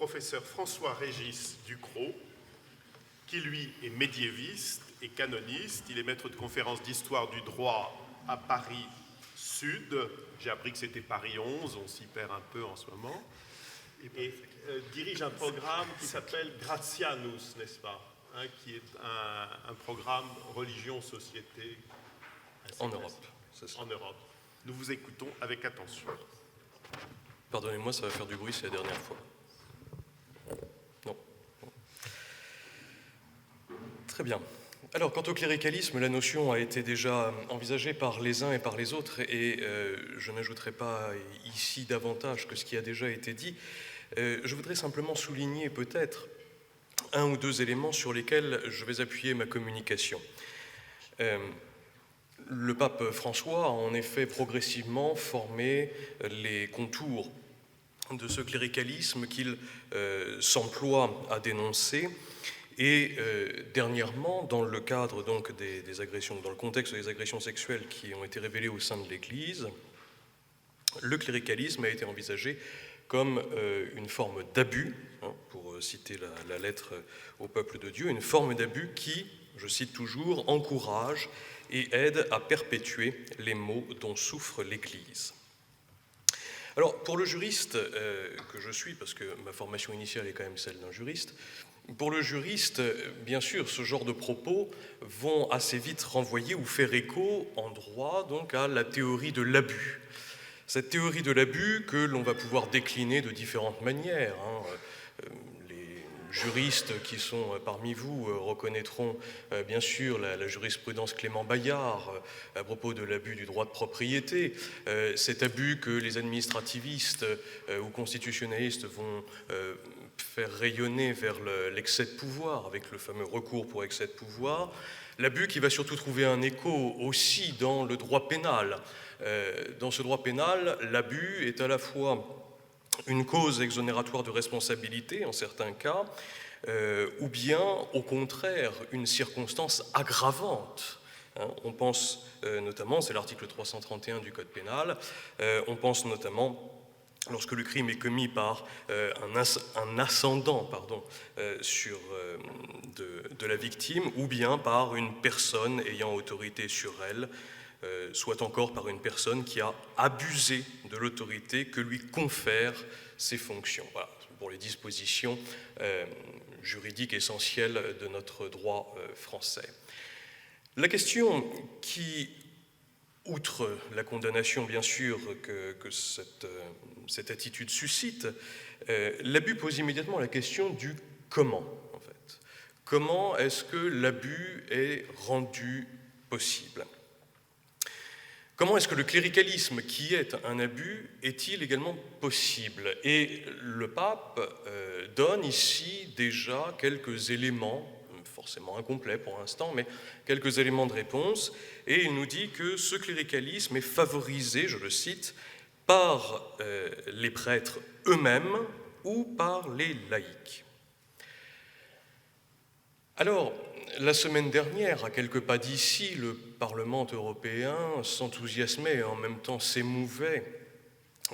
professeur François-Régis Ducrot, qui lui est médiéviste et canoniste. Il est maître de conférence d'histoire du droit à Paris Sud. J'ai appris que c'était Paris 11, on s'y perd un peu en ce moment. Et dirige un programme qui s'appelle Gratianus, n'est-ce pas, hein, qui est un programme religion-société en Europe. En Europe. Nous vous écoutons avec attention. Pardonnez-moi, ça va faire du bruit, c'est la dernière fois. Non. Très bien. Alors, quant au cléricalisme, la notion a été déjà envisagée par les uns et par les autres, et je n'ajouterai pas ici davantage que ce qui a déjà été dit. Je voudrais simplement souligner peut-être un ou deux éléments sur lesquels je vais appuyer ma communication. Le pape François a en effet progressivement formé les contours de ce cléricalisme qu'il s'emploie à dénoncer. Et dernièrement, dans le cadre donc des agressions, dans le contexte des agressions sexuelles qui ont été révélées au sein de l'Église, le cléricalisme a été envisagé comme une forme d'abus, hein, pour citer la lettre au peuple de Dieu, une forme d'abus qui, je cite toujours, encourage et aide à perpétuer les maux dont souffre l'Église. Alors, pour le juriste que je suis, parce que ma formation initiale est quand même celle d'un juriste, pour le juriste, bien sûr, ce genre de propos vont assez vite renvoyer ou faire écho en droit donc à la théorie de l'abus. Cette théorie de l'abus que l'on va pouvoir décliner de différentes manières. Les juristes qui sont parmi vous reconnaîtront bien sûr la jurisprudence Clément Bayard à propos de l'abus du droit de propriété, cet abus que les administrativistes ou constitutionnalistes vont faire rayonner vers l'excès de pouvoir, avec le fameux recours pour excès de pouvoir, l'abus qui va surtout trouver un écho aussi dans le droit pénal. Dans ce droit pénal, l'abus est à la fois une cause exonératoire de responsabilité en certains cas, ou bien au contraire une circonstance aggravante. On pense notamment, c'est l'article 331 du Code pénal, on pense notamment lorsque le crime est commis par un ascendant de la victime, ou bien par une personne ayant autorité sur elle, soit encore par une personne qui a abusé de l'autorité que lui confèrent ses fonctions. Voilà, pour les dispositions juridiques essentielles de notre droit français. La question qui, outre la condamnation bien sûr que cette attitude suscite, l'abus pose immédiatement la question du comment, en fait. Comment est-ce que l'abus est rendu possible ? Comment est-ce que le cléricalisme, qui est un abus, est-il également possible ? Et le pape donne ici déjà quelques éléments, forcément incomplets pour l'instant, mais quelques éléments de réponse, et il nous dit que ce cléricalisme est favorisé, je le cite, par les prêtres eux-mêmes ou par les laïcs. Alors, la semaine dernière, à quelques pas d'ici, le Parlement européen s'enthousiasmait et en même temps s'émouvait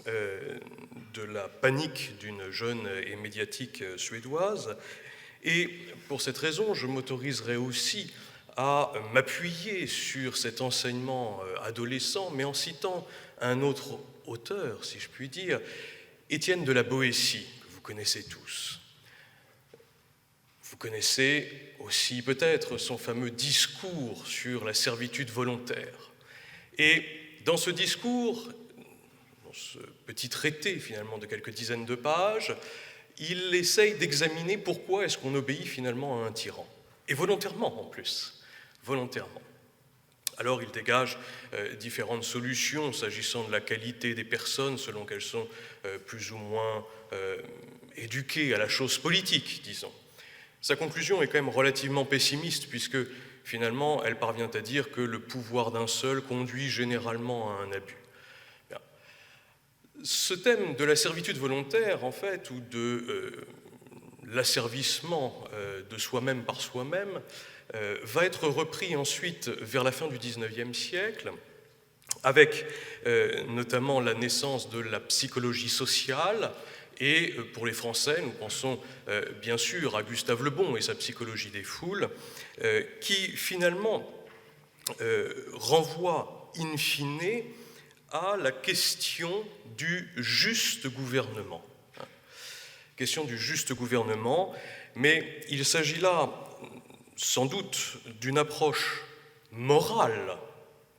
de la panique d'une jeune et médiatique suédoise. Et pour cette raison, je m'autoriserai aussi à m'appuyer sur cet enseignement adolescent, mais en citant un autre auteur, si je puis dire, Étienne de la Boétie, que vous connaissez tous. Vous connaissez aussi peut-être son fameux discours sur la servitude volontaire. Et dans ce discours, dans ce petit traité finalement de quelques dizaines de pages, il essaye d'examiner pourquoi est-ce qu'on obéit finalement à un tyran. Et volontairement en plus, volontairement. Alors il dégage différentes solutions s'agissant de la qualité des personnes selon qu'elles sont plus ou moins éduquées à la chose politique, disons. Sa conclusion est quand même relativement pessimiste puisque finalement elle parvient à dire que le pouvoir d'un seul conduit généralement à un abus. Bien. Ce thème de la servitude volontaire en fait ou de l'asservissement de soi-même par soi-même va être repris ensuite vers la fin du XIXe siècle avec notamment la naissance de la psychologie sociale Et pour les Français, nous pensons bien sûr à Gustave Le Bon et sa psychologie des foules, qui finalement renvoie in fine à la question du juste gouvernement. Question du juste gouvernement, mais il s'agit là sans doute d'une approche morale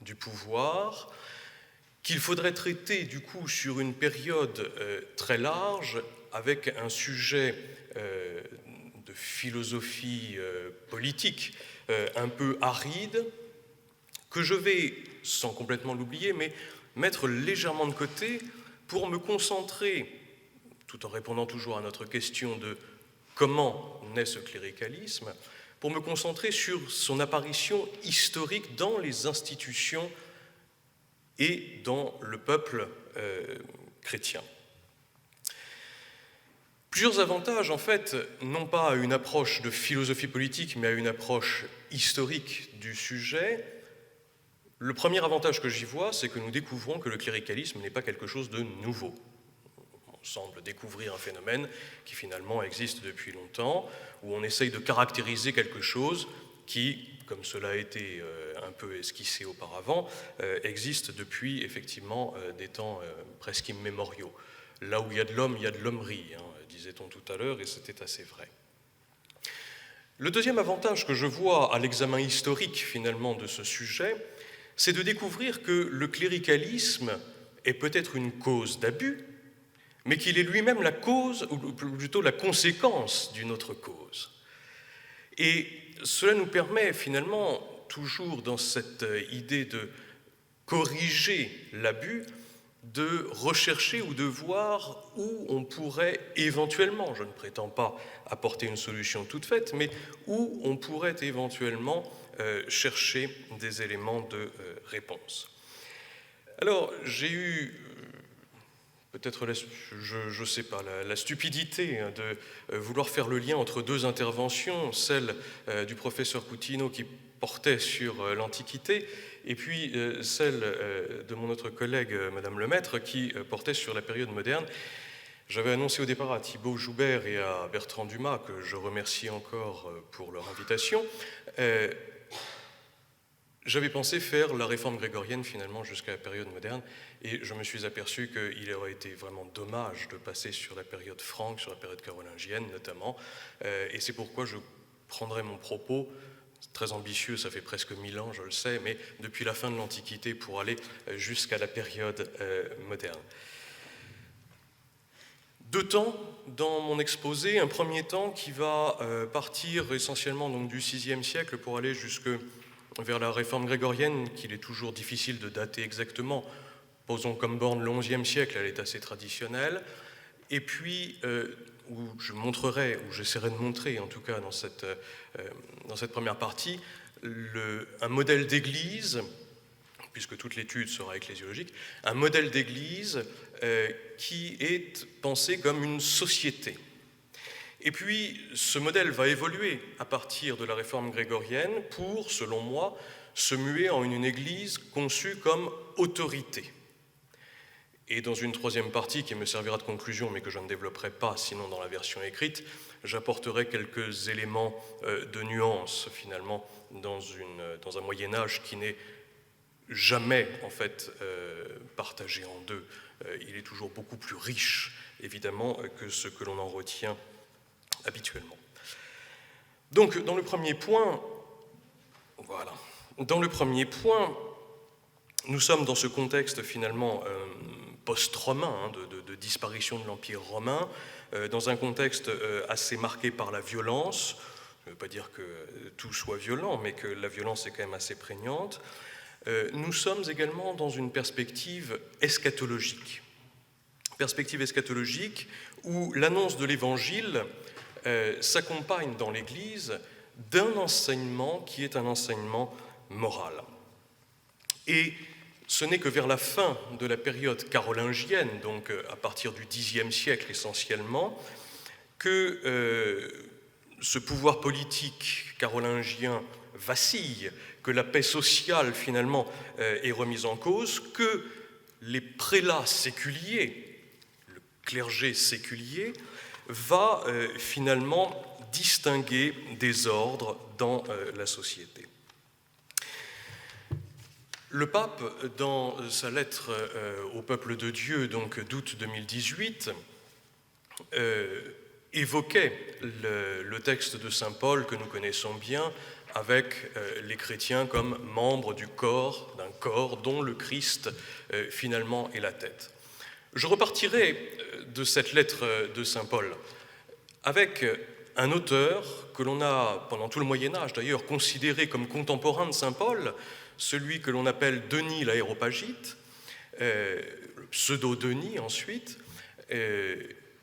du pouvoir qu'il faudrait traiter du coup sur une période très large avec un sujet de philosophie politique un peu aride que je vais, sans complètement l'oublier, mais mettre légèrement de côté pour me concentrer, tout en répondant toujours à notre question de comment naît ce cléricalisme, pour me concentrer sur son apparition historique dans les institutions et dans le peuple chrétien. Plusieurs avantages, en fait, non pas à une approche de philosophie politique, mais à une approche historique du sujet. Le premier avantage que j'y vois, c'est que nous découvrons que le cléricalisme n'est pas quelque chose de nouveau. On semble découvrir un phénomène qui finalement existe depuis longtemps, où on essaye de caractériser quelque chose qui, comme cela a été un peu esquissé auparavant, existe depuis effectivement des temps presque immémoriaux. Là où il y a de l'homme, il y a de l'hommerie, disait-on tout à l'heure, et c'était assez vrai. Le deuxième avantage que je vois à l'examen historique finalement de ce sujet, c'est de découvrir que le cléricalisme est peut-être une cause d'abus, mais qu'il est lui-même la cause, ou plutôt la conséquence d'une autre cause. Et cela nous permet finalement, toujours dans cette idée de corriger l'abus, de rechercher ou de voir où on pourrait éventuellement, je ne prétends pas apporter une solution toute faite, mais où on pourrait éventuellement chercher des éléments de réponse. Alors, j'ai eu peut-être, je ne sais pas, la stupidité de vouloir faire le lien entre deux interventions, celle du professeur Coutinho qui portait sur l'Antiquité, et puis celle de mon autre collègue, Madame Lemaître, qui portait sur la période moderne. J'avais annoncé au départ à Thibaut Joubert et à Bertrand Dumas, que je remercie encore pour leur invitation, j'avais pensé faire la réforme grégorienne finalement jusqu'à la période moderne, et je me suis aperçu qu'il aurait été vraiment dommage de passer sur la période franque, sur la période carolingienne notamment, et c'est pourquoi je prendrai mon propos, très ambitieux, ça fait presque 1000 ans, je le sais, mais depuis la fin de l'Antiquité pour aller jusqu'à la période moderne. Deux temps dans mon exposé, un premier temps qui va partir essentiellement donc, du VIe siècle pour aller jusque vers la réforme grégorienne, qu'il est toujours difficile de dater exactement. Posons comme borne le XIe siècle, elle est assez traditionnelle. Et puis, où je montrerai, ou j'essaierai de montrer en tout cas dans cette première partie, un modèle d'église, puisque toute l'étude sera ecclésiologique, un modèle d'église qui est pensé comme une société. Et puis, ce modèle va évoluer à partir de la réforme grégorienne pour, selon moi, se muer en une église conçue comme autorité. Et dans une troisième partie qui me servira de conclusion, mais que je ne développerai pas, sinon dans la version écrite, j'apporterai quelques éléments de nuance, finalement, dans un Moyen-Âge qui n'est jamais, en fait, partagé en deux. Il est toujours beaucoup plus riche, évidemment, que ce que l'on en retient habituellement. Donc, dans le premier point, nous sommes dans ce contexte finalement post-romain, de disparition de l'Empire romain, dans un contexte assez marqué par la violence. Je ne veux pas dire que tout soit violent, mais que la violence est quand même assez prégnante. Nous sommes également dans une perspective eschatologique. Perspective eschatologique où l'annonce de l'Évangile s'accompagne dans l'Église d'un enseignement qui est un enseignement moral. Et ce n'est que vers la fin de la période carolingienne, donc à partir du Xe siècle essentiellement, que ce pouvoir politique carolingien vacille, que la paix sociale finalement est remise en cause, que les prélats séculiers, le clergé séculier, va finalement distinguer des ordres dans la société. Le pape, dans sa lettre au peuple de Dieu, donc d'août 2018, évoquait le texte de saint Paul que nous connaissons bien, avec les chrétiens comme membres du corps, d'un corps dont le Christ finalement est la tête. Je repartirai de cette lettre de saint Paul avec un auteur que l'on a, pendant tout le Moyen-Âge d'ailleurs, considéré comme contemporain de saint Paul, celui que l'on appelle Denis l'Aréopagite, pseudo-Denis ensuite,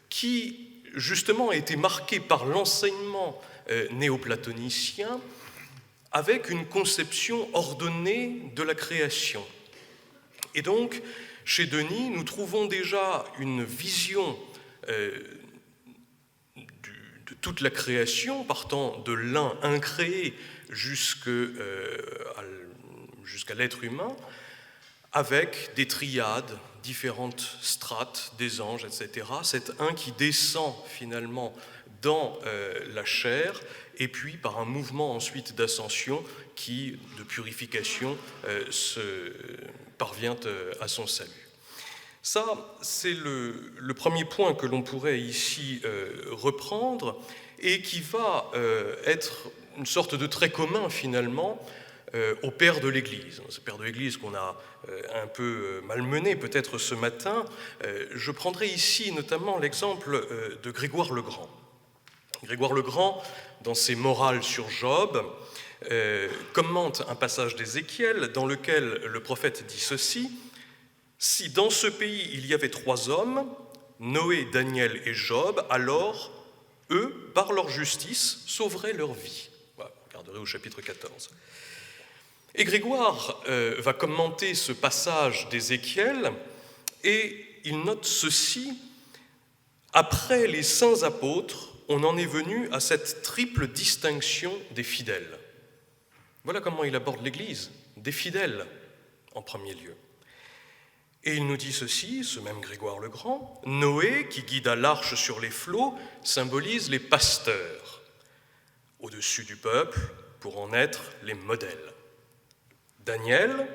qui justement a été marqué par l'enseignement néoplatonicien avec une conception ordonnée de la création. Et donc, chez Denis, nous trouvons déjà une vision de toute la création, partant de l'un incréé jusqu'à l'être humain, avec des triades, différentes strates, des anges, etc. Cet un qui descend finalement dans la chair, et puis par un mouvement ensuite d'ascension de purification, parvient à son salut. Ça, c'est le premier point que l'on pourrait ici reprendre, et qui va être une sorte de trait commun finalement au père de l'Église. Ce père de l'Église qu'on a un peu malmené peut-être ce matin. Je prendrai ici notamment l'exemple de Grégoire le Grand. Grégoire le Grand, dans ses Morales sur Job, commente un passage d'Ézéchiel dans lequel le prophète dit ceci: « Si dans ce pays il y avait 3 hommes, Noé, Daniel et Job, alors eux, par leur justice, sauveraient leur vie. » Voilà, vous regarderez au chapitre 14. Et Grégoire va commenter ce passage d'Ézéchiel et il note ceci: « Après les saints apôtres, on en est venu à cette triple distinction des fidèles. » Voilà comment il aborde l'Église, des fidèles en premier lieu. Et il nous dit ceci, ce même Grégoire le Grand: « Noé, qui guida l'arche sur les flots, symbolise les pasteurs, au-dessus du peuple, pour en être les modèles. Daniel,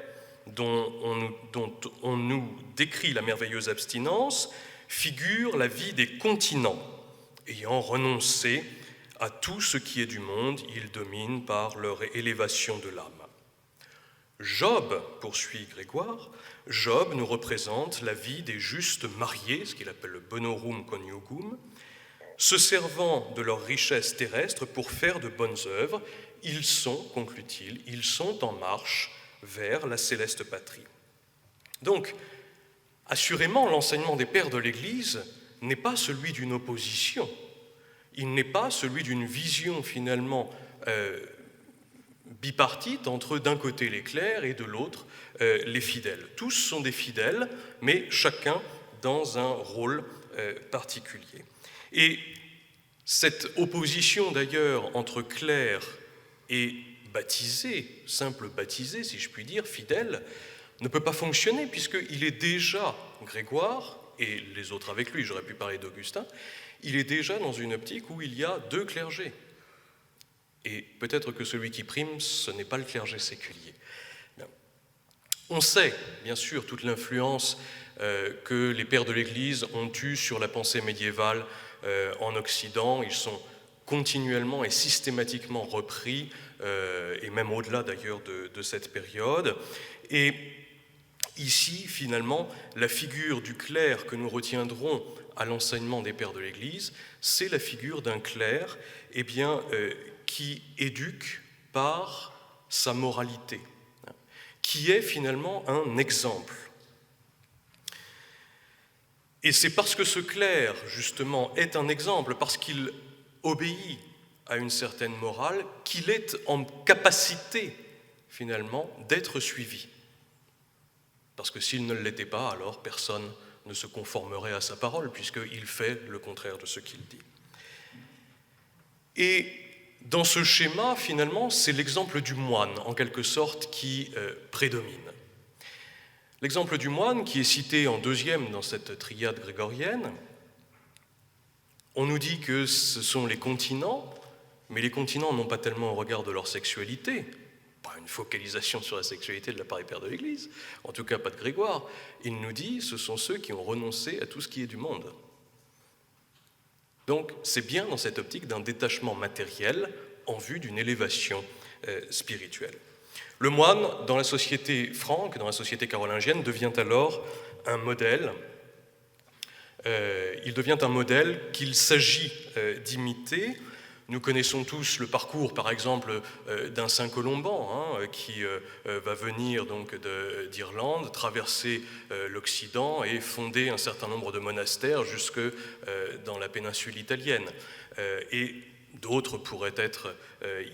dont on nous décrit la merveilleuse abstinence, figure la vie des continents. Ayant renoncé à tout ce qui est du monde, ils dominent par leur élévation de l'âme. Job, poursuit Grégoire, Job nous représente la vie des justes mariés, ce qu'il appelle le bonorum conjugum, se servant de leurs richesses terrestres pour faire de bonnes œuvres. Ils sont, conclut-il, ils sont en marche vers la céleste patrie. » Donc, assurément, l'enseignement des pères de l'Église n'est pas celui d'une opposition, il n'est pas celui d'une vision finalement bipartite entre d'un côté les clercs et de l'autre les fidèles. Tous sont des fidèles, mais chacun dans un rôle particulier. Et cette opposition d'ailleurs entre clercs et baptisés, simples baptisés si je puis dire, fidèles, ne peut pas fonctionner puisqu'il est déjà, Grégoire, et les autres avec lui, j'aurais pu parler d'Augustin, il est déjà dans une optique où il y a 2 clergés. Et peut-être que celui qui prime, ce n'est pas le clergé séculier. On sait, bien sûr, toute l'influence que les pères de l'Église ont eue sur la pensée médiévale en Occident. Ils sont continuellement et systématiquement repris, et même au-delà d'ailleurs de cette période. Et ici, finalement, la figure du clerc que nous retiendrons à l'enseignement des pères de l'Église, c'est la figure d'un clerc qui éduque par sa moralité, qui est finalement un exemple. Et c'est parce que ce clerc, justement, est un exemple, parce qu'il obéit à une certaine morale, qu'il est en capacité, finalement, d'être suivi. Parce que s'il ne l'était pas, alors personne ne se conformerait à sa parole, puisqu'il fait le contraire de ce qu'il dit. Et dans ce schéma, finalement, c'est l'exemple du moine, en quelque sorte, qui prédomine. L'exemple du moine, qui est cité en 2e dans cette triade grégorienne, On nous dit que ce sont les continents, mais les continents n'ont pas tellement au regard de leur sexualité, pas une focalisation sur la sexualité de la part des pères de l'Église, en tout cas pas de Grégoire. Il nous dit que ce sont ceux qui ont renoncé à tout ce qui est du monde. Donc c'est bien dans cette optique d'un détachement matériel en vue d'une élévation spirituelle. Le moine, dans la société franque, dans la société carolingienne, devient alors un modèle. Il devient un modèle qu'il s'agit d'imiter. Nous connaissons tous le parcours, par exemple, d'un Saint Colomban, qui va venir donc d'Irlande, traverser l'Occident et fonder un certain nombre de monastères jusque dans la péninsule italienne. Et d'autres pourraient être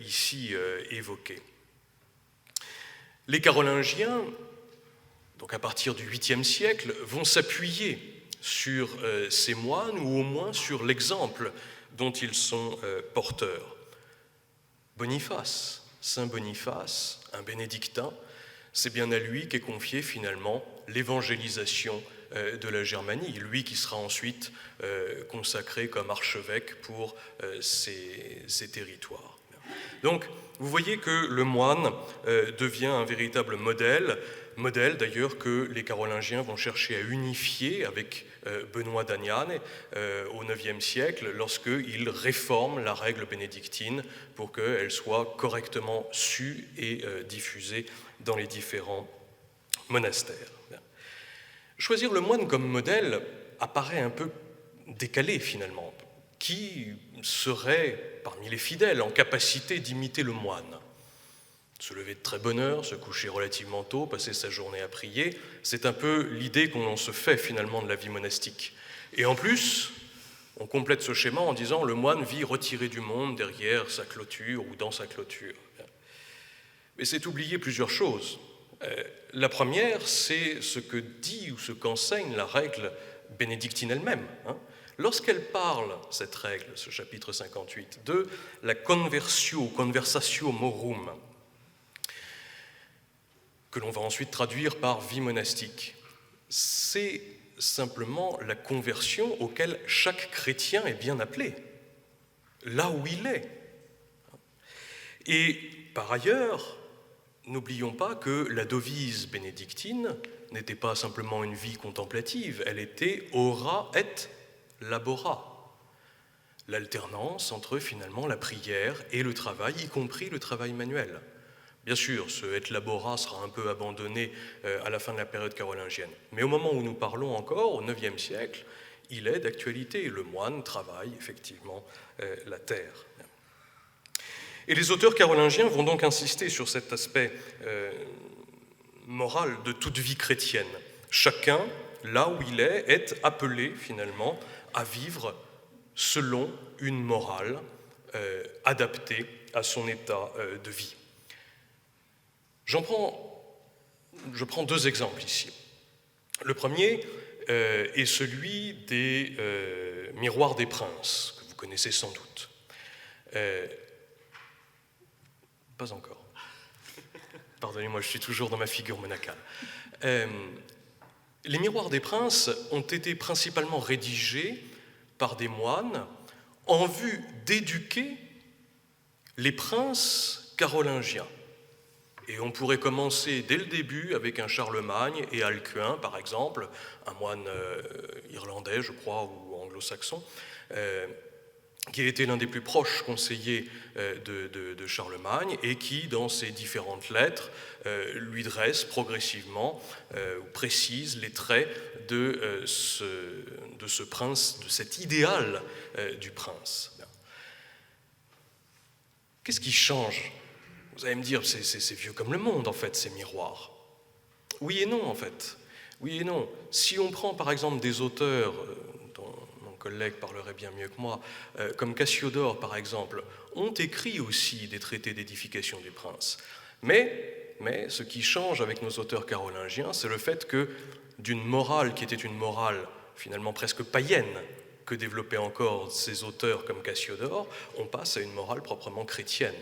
ici évoqués. Les Carolingiens, donc à partir du 8e siècle, vont s'appuyer sur ces moines, ou au moins sur l'exemple dont ils sont porteurs. Boniface, Saint Boniface, un bénédictin, c'est bien à lui qu'est confiée finalement l'évangélisation de la Germanie, lui qui sera ensuite consacré comme archevêque pour ces territoires. Donc, vous voyez que le moine devient un véritable modèle d'ailleurs que les Carolingiens vont chercher à unifier avec Benoît d'Aniane au IXe siècle lorsqu'il réforme la règle bénédictine pour qu'elle soit correctement sue et diffusée dans les différents monastères. Choisir le moine comme modèle apparaît un peu décalé finalement. Qui serait, parmi les fidèles, en capacité d'imiter le moine ? Se lever de très bonne heure, se coucher relativement tôt, passer sa journée à prier, c'est un peu l'idée qu'on se fait finalement de la vie monastique. Et en plus, on complète ce schéma en disant le moine vit retiré du monde derrière sa clôture ou dans sa clôture. Mais c'est oublier plusieurs choses. La première, c'est ce que dit ou ce qu'enseigne la règle bénédictine elle-même. Lorsqu'elle parle, cette règle, ce chapitre 58, de la conversatio morum, que l'on va ensuite traduire par vie monastique, c'est simplement la conversion auquel chaque chrétien est bien appelé, là où il est. Et par ailleurs, n'oublions pas que la devise bénédictine n'était pas simplement une vie contemplative, elle était ora et labora, l'alternance entre finalement la prière et le travail, y compris le travail manuel. Bien sûr, ce et labora sera un peu abandonné à la fin de la période carolingienne, mais au moment où nous parlons encore, au IXe siècle, il est d'actualité. Le moine travaille effectivement la terre. Et les auteurs carolingiens vont donc insister sur cet aspect moral de toute vie chrétienne. Chacun, là où il est appelé finalement à vivre selon une morale adaptée à son état de vie. Je prends deux exemples ici. Le premier est celui des miroirs des princes, que vous connaissez sans doute. Pas encore. Pardonnez-moi, je suis toujours dans ma figure monacale. Les miroirs des princes ont été principalement rédigés par des moines en vue d'éduquer les princes carolingiens. Et on pourrait commencer dès le début avec un Charlemagne et Alcuin, par exemple, un moine irlandais, je crois, ou anglo-saxon, qui a été l'un des plus proches conseillers de Charlemagne et qui, dans ses différentes lettres, lui dresse progressivement, ou précise les traits de ce prince, de cet idéal du prince. Qu'est-ce qui change ? Vous allez me dire, c'est vieux comme le monde, en fait, ces miroirs. Oui et non, en fait. Oui et non. Si on prend, par exemple, des auteurs dont mon collègue parlerait bien mieux que moi, comme Cassiodore, par exemple, ont écrit aussi des traités d'édification du prince. Mais ce qui change avec nos auteurs carolingiens, c'est le fait que d'une morale qui était une morale finalement presque païenne, que développaient encore ces auteurs comme Cassiodore, on passe à une morale proprement chrétienne,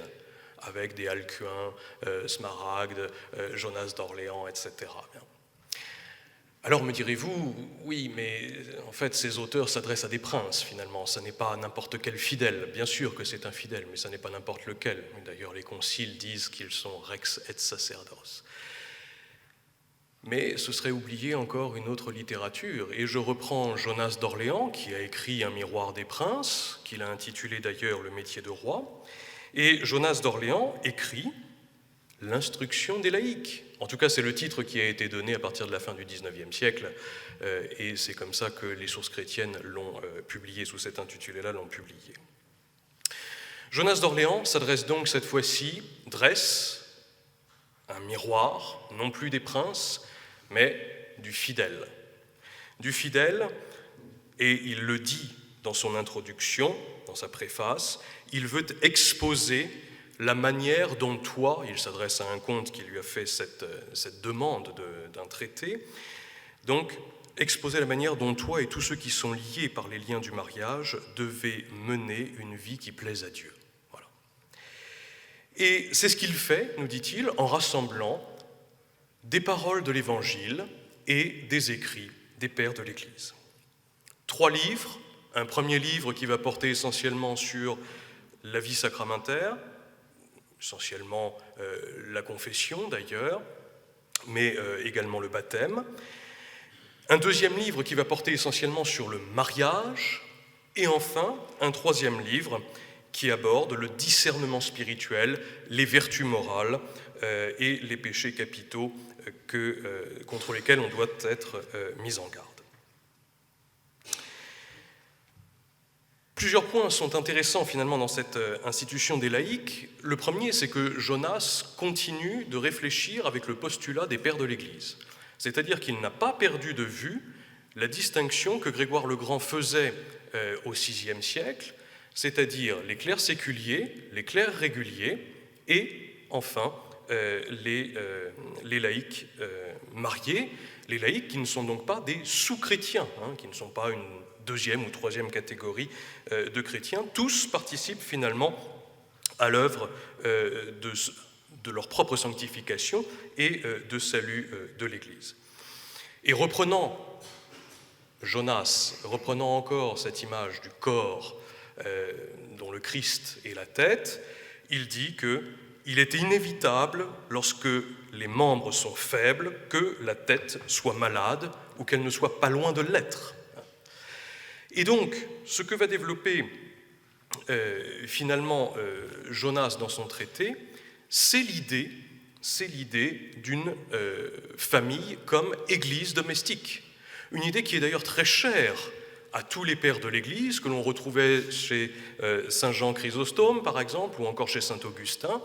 avec des Alcuin, Smaragde, Jonas d'Orléans, etc. Alors me direz-vous, oui, mais en fait ces auteurs s'adressent à des princes finalement, ça n'est pas n'importe quel fidèle. Bien sûr que c'est un fidèle, mais ça n'est pas n'importe lequel. D'ailleurs les conciles disent qu'ils sont rex et sacerdos. Mais ce serait oublier encore une autre littérature, et je reprends Jonas d'Orléans, qui a écrit Un miroir des princes, qu'il a intitulé d'ailleurs Le métier de roi, et Jonas d'Orléans écrit L'instruction des laïcs. En tout cas, c'est le titre qui a été donné à partir de la fin du XIXe siècle, et c'est comme ça que les sources chrétiennes l'ont publié, sous cet intitulé-là, l'ont publié. Jonas d'Orléans s'adresse donc cette fois-ci, dresse un miroir, non plus des princes, mais du fidèle. Du fidèle, et il le dit dans son introduction, dans sa préface, il veut exposer la manière dont toi, il s'adresse à un comte qui lui a fait cette demande d'un traité, donc exposer la manière dont toi et tous ceux qui sont liés par les liens du mariage devaient mener une vie qui plaise à Dieu. Voilà. Et c'est ce qu'il fait, nous dit-il, en rassemblant des paroles de l'Évangile et des écrits des pères de l'Église. 3 livres, un premier livre qui va porter essentiellement sur la vie sacramentaire, essentiellement la confession d'ailleurs, mais également le baptême. Un deuxième livre qui va porter essentiellement sur le mariage, et enfin un 3e livre qui aborde le discernement spirituel, les vertus morales et les péchés capitaux contre lesquels on doit être mis en garde. Plusieurs points sont intéressants finalement dans cette institution des laïcs. Le premier, c'est que Jonas continue de réfléchir avec le postulat des pères de l'Église. C'est-à-dire qu'il n'a pas perdu de vue la distinction que Grégoire le Grand faisait au VIe siècle, c'est-à-dire les clercs séculiers, les clercs réguliers et enfin les laïcs mariés, les laïcs qui ne sont donc pas des sous-chrétiens, qui ne sont pas une 2e ou 3e catégorie de chrétiens. Tous participent finalement à l'œuvre de leur propre sanctification et de salut de l'Église. Et reprenant Jonas, reprenant encore cette image du corps dont le Christ est la tête, il dit qu'il est inévitable, lorsque les membres sont faibles, que la tête soit malade ou qu'elle ne soit pas loin de l'être. Et donc, ce que va développer finalement Jonas dans son traité, c'est l'idée d'une famille comme église domestique. Une idée qui est d'ailleurs très chère à tous les pères de l'Église, que l'on retrouvait chez saint Jean Chrysostome, par exemple, ou encore chez saint Augustin,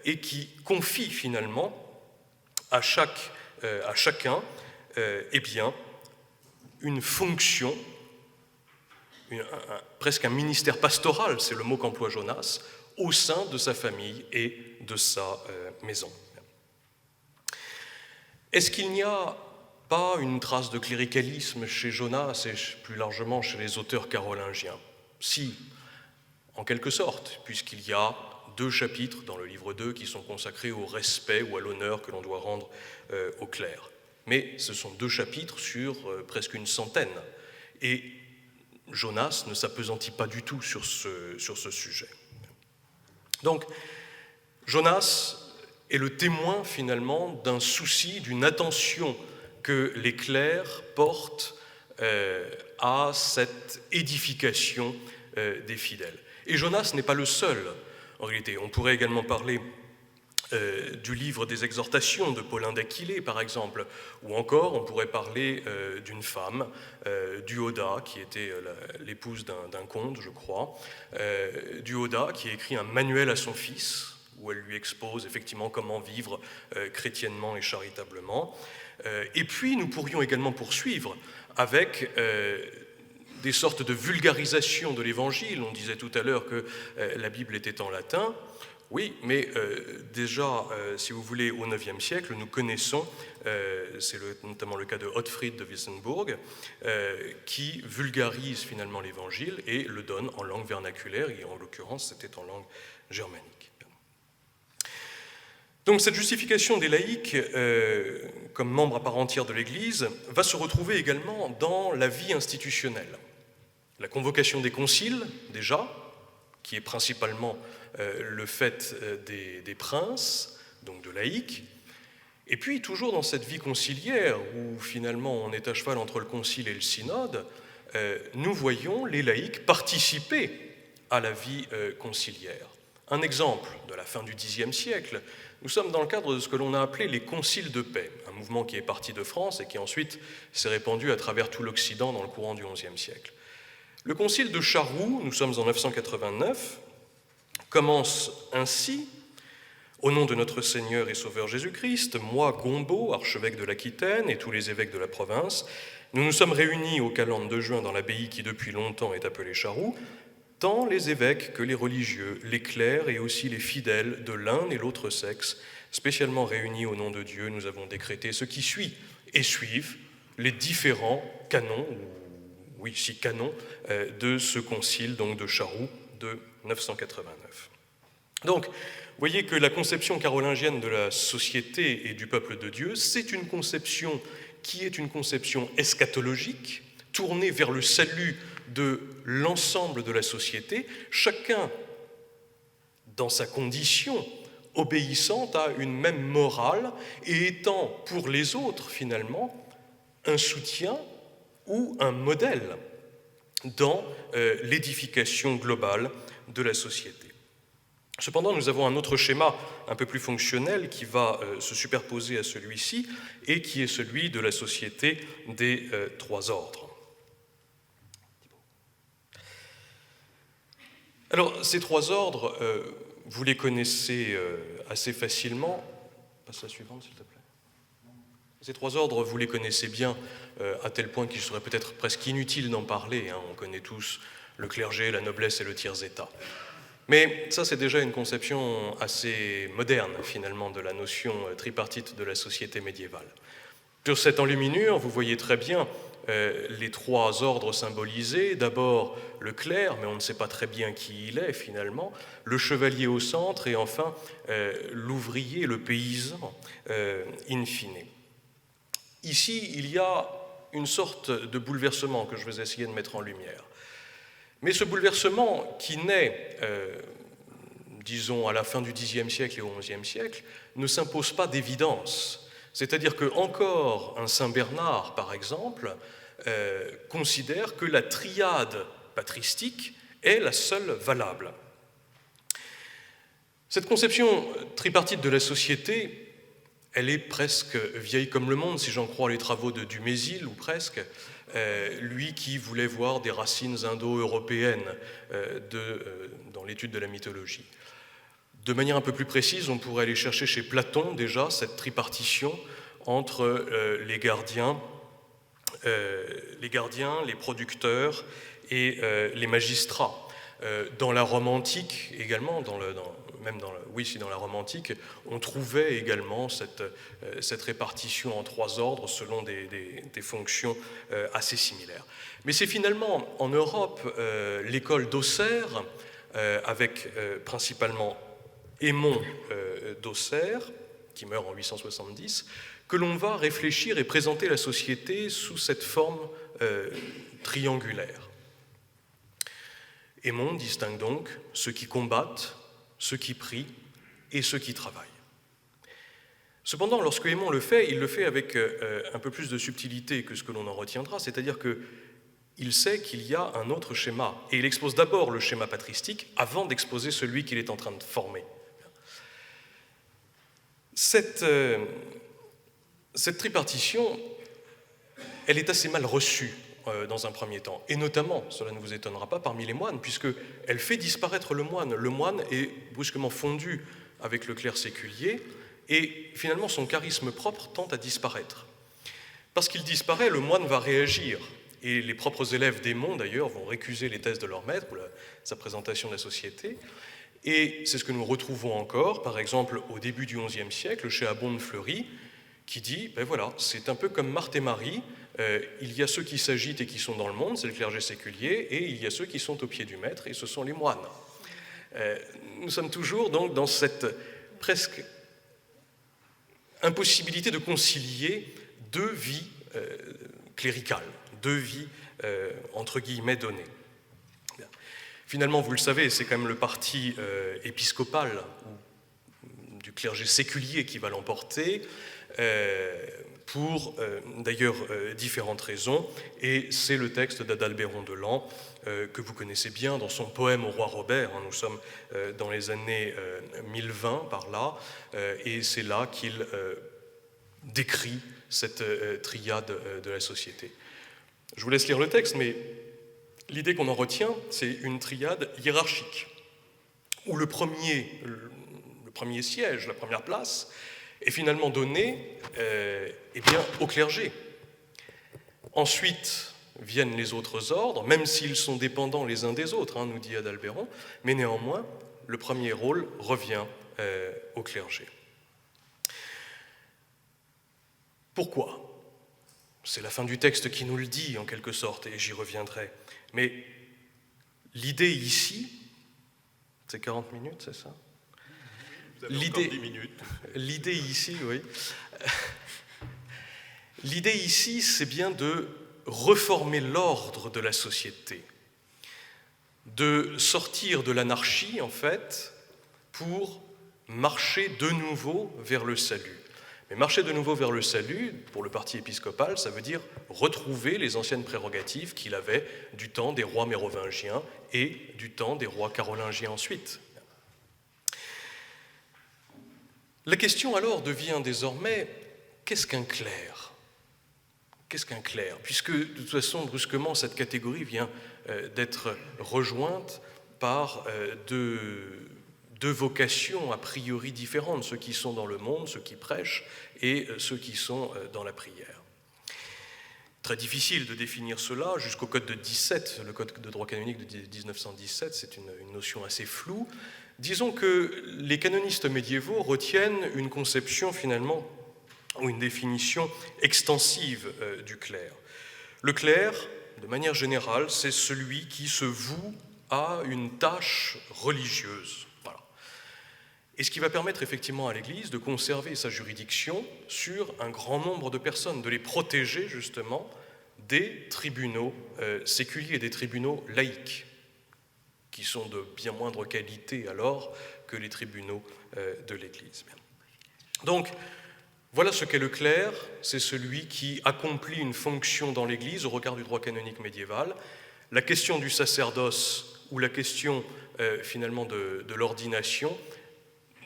et qui confie finalement à chacun une fonction, presque un ministère pastoral, c'est le mot qu'emploie Jonas, au sein de sa famille et de sa maison. Est-ce qu'il n'y a pas une trace de cléricalisme chez Jonas et plus largement chez les auteurs carolingiens? Si, en quelque sorte, puisqu'il y a 2 chapitres dans le livre 2 qui sont consacrés au respect ou à l'honneur que l'on doit rendre aux clercs. Mais ce sont 2 chapitres sur presque une centaine. Et Jonas ne s'appesantit pas du tout sur ce sujet. Donc, Jonas est le témoin finalement d'un souci, d'une attention que les clercs portent à cette édification des fidèles. Et Jonas n'est pas le seul, en réalité. On pourrait également parler du livre des exhortations de Paulin d'Aquilée, par exemple, ou encore on pourrait parler d'une femme, Duoda, qui était l'épouse d'un comte, je crois, Duoda, qui a écrit un manuel à son fils, où elle lui expose effectivement comment vivre chrétiennement et charitablement. Et puis nous pourrions également poursuivre avec des sortes de vulgarisation de l'Évangile. On disait tout à l'heure que la Bible était en latin. Oui, mais déjà, si vous voulez, au IXe siècle, nous connaissons, c'est notamment le cas de Ottfried de Wissembourg, qui vulgarise finalement l'Évangile et le donne en langue vernaculaire, et en l'occurrence, c'était en langue germanique. Donc cette justification des laïcs comme membres à part entière de l'Église va se retrouver également dans la vie institutionnelle. La convocation des conciles, déjà, qui est principalement le fait des princes, donc de laïcs, et puis toujours dans cette vie conciliaire, où finalement on est à cheval entre le concile et le synode, nous voyons les laïcs participer à la vie conciliaire. Un exemple de la fin du Xe siècle, nous sommes dans le cadre de ce que l'on a appelé les conciles de paix, un mouvement qui est parti de France et qui ensuite s'est répandu à travers tout l'Occident dans le courant du XIe siècle. Le concile de Charroux, nous sommes en 989, commence ainsi: au nom de notre Seigneur et Sauveur Jésus-Christ, moi, Gombaud, archevêque de l'Aquitaine, et tous les évêques de la province, nous nous sommes réunis au calendes de juin dans l'abbaye qui depuis longtemps est appelée Charroux, tant les évêques que les religieux, les clercs et aussi les fidèles de l'un et l'autre sexe, spécialement réunis au nom de Dieu, nous avons décrété ce qui suit et suivent les différents canons, canons de ce concile donc de Charroux de 989. Donc, vous voyez que la conception carolingienne de la société et du peuple de Dieu, c'est une conception qui est une conception eschatologique, tournée vers le salut de l'ensemble de la société, chacun dans sa condition obéissant à une même morale et étant pour les autres finalement un soutien ou un modèle dans l'édification globale de la société. Cependant, nous avons un autre schéma un peu plus fonctionnel qui va se superposer à celui-ci et qui est celui de la société des trois ordres. Alors, ces trois ordres, vous les connaissez assez facilement. Passe la suivante, s'il te plaît. Ces trois ordres, vous les connaissez bien, à tel point qu'il serait peut-être presque inutile d'en parler. On connaît tous le clergé, la noblesse et le tiers-état. Mais ça, c'est déjà une conception assez moderne, finalement, de la notion tripartite de la société médiévale. Sur cette enluminure, vous voyez très bien les trois ordres symbolisés. D'abord, le clerc, mais on ne sait pas très bien qui il est, finalement, le chevalier au centre, et enfin, l'ouvrier, le paysan, in fine. Ici, il y a une sorte de bouleversement que je vais essayer de mettre en lumière. Mais ce bouleversement qui naît, disons, à la fin du Xe siècle et au XIe siècle, ne s'impose pas d'évidence. C'est-à-dire qu'encore un Saint Bernard, par exemple, considère que la triade patristique est la seule valable. Cette conception tripartite de la société, elle est presque vieille comme le monde, si j'en crois les travaux de Dumézil, ou presque, lui qui voulait voir des racines indo-européennes dans l'étude de la mythologie. De manière un peu plus précise, on pourrait aller chercher chez Platon déjà cette tripartition entre les gardiens, les producteurs et les magistrats. Dans la Rome antique également, dans la Rome antique, on trouvait également cette répartition en trois ordres selon des fonctions assez similaires. Mais c'est finalement en Europe l'école d'Auxerre, avec principalement Aymon d'Auxerre, qui meurt en 870, que l'on va réfléchir et présenter la société sous cette forme triangulaire. Aymon distingue donc ceux qui combattent, ceux qui prient et ceux qui travaillent. Cependant, lorsque Aymon le fait, il le fait avec un peu plus de subtilité que ce que l'on en retiendra, c'est-à-dire qu'il sait qu'il y a un autre schéma, et il expose d'abord le schéma patristique avant d'exposer celui qu'il est en train de former. Cette tripartition, elle est assez mal reçue dans un premier temps, et notamment, cela ne vous étonnera pas, parmi les moines, puisqu'elle fait disparaître le moine. Le moine est brusquement fondu avec le clerc séculier, et finalement son charisme propre tend à disparaître. Parce qu'il disparaît, le moine va réagir, et les propres élèves d'Aymon, d'ailleurs, vont récuser les thèses de leur maître, ou sa présentation de la société, et c'est ce que nous retrouvons encore, par exemple, au début du XIe siècle, chez Abbon de Fleury, qui dit, voilà, c'est un peu comme Marthe et Marie, il y a ceux qui s'agitent et qui sont dans le monde, c'est le clergé séculier, et il y a ceux qui sont au pied du maître, et ce sont les moines. Nous sommes toujours donc dans cette presque impossibilité de concilier deux vies cléricales, deux vies entre guillemets données. Finalement, vous le savez, c'est quand même le parti épiscopal ou du clergé séculier qui va l'emporter, pour d'ailleurs différentes raisons, et c'est le texte d'Adalbéron de Laon que vous connaissez bien dans son poème au roi Robert. Nous sommes dans les années 1020 par là, et c'est là qu'il décrit cette triade de la société. Je vous laisse lire le texte, mais l'idée qu'on en retient, c'est une triade hiérarchique, où le premier siège, la première place, est finalement donné au clergé. Ensuite viennent les autres ordres, même s'ils sont dépendants les uns des autres, nous dit Adalbéron, mais néanmoins, le premier rôle revient au clergé. Pourquoi ? C'est la fin du texte qui nous le dit, en quelque sorte, et j'y reviendrai. Mais l'idée ici, c'est 40 minutes, c'est ça ? Vous avez encore 10 minutes. L'idée ici, oui. L'idée ici, c'est bien de reformer l'ordre de la société, de sortir de l'anarchie, en fait, pour marcher de nouveau vers le salut. Mais marcher de nouveau vers le salut, pour le parti épiscopal, ça veut dire retrouver les anciennes prérogatives qu'il avait du temps des rois mérovingiens et du temps des rois carolingiens ensuite. La question alors devient désormais, qu'est-ce qu'un clerc ? Qu'est-ce qu'un clerc ? Puisque de toute façon, brusquement, cette catégorie vient d'être rejointe par deux vocations a priori différentes, ceux qui sont dans le monde, ceux qui prêchent, et ceux qui sont dans la prière. Très difficile de définir cela, jusqu'au Code de 17, le Code de droit canonique de 1917, c'est une notion assez floue. Disons que les canonistes médiévaux retiennent une conception finalement, ou une définition extensive du clerc. Le clerc, de manière générale, c'est celui qui se voue à une tâche religieuse. Voilà. Et ce qui va permettre effectivement à l'Église de conserver sa juridiction sur un grand nombre de personnes, de les protéger justement des tribunaux séculiers, des tribunaux laïques, qui sont de bien moindre qualité alors que les tribunaux de l'Église. Donc, voilà ce qu'est le clerc, c'est celui qui accomplit une fonction dans l'Église au regard du droit canonique médiéval. La question du sacerdoce ou la question finalement de l'ordination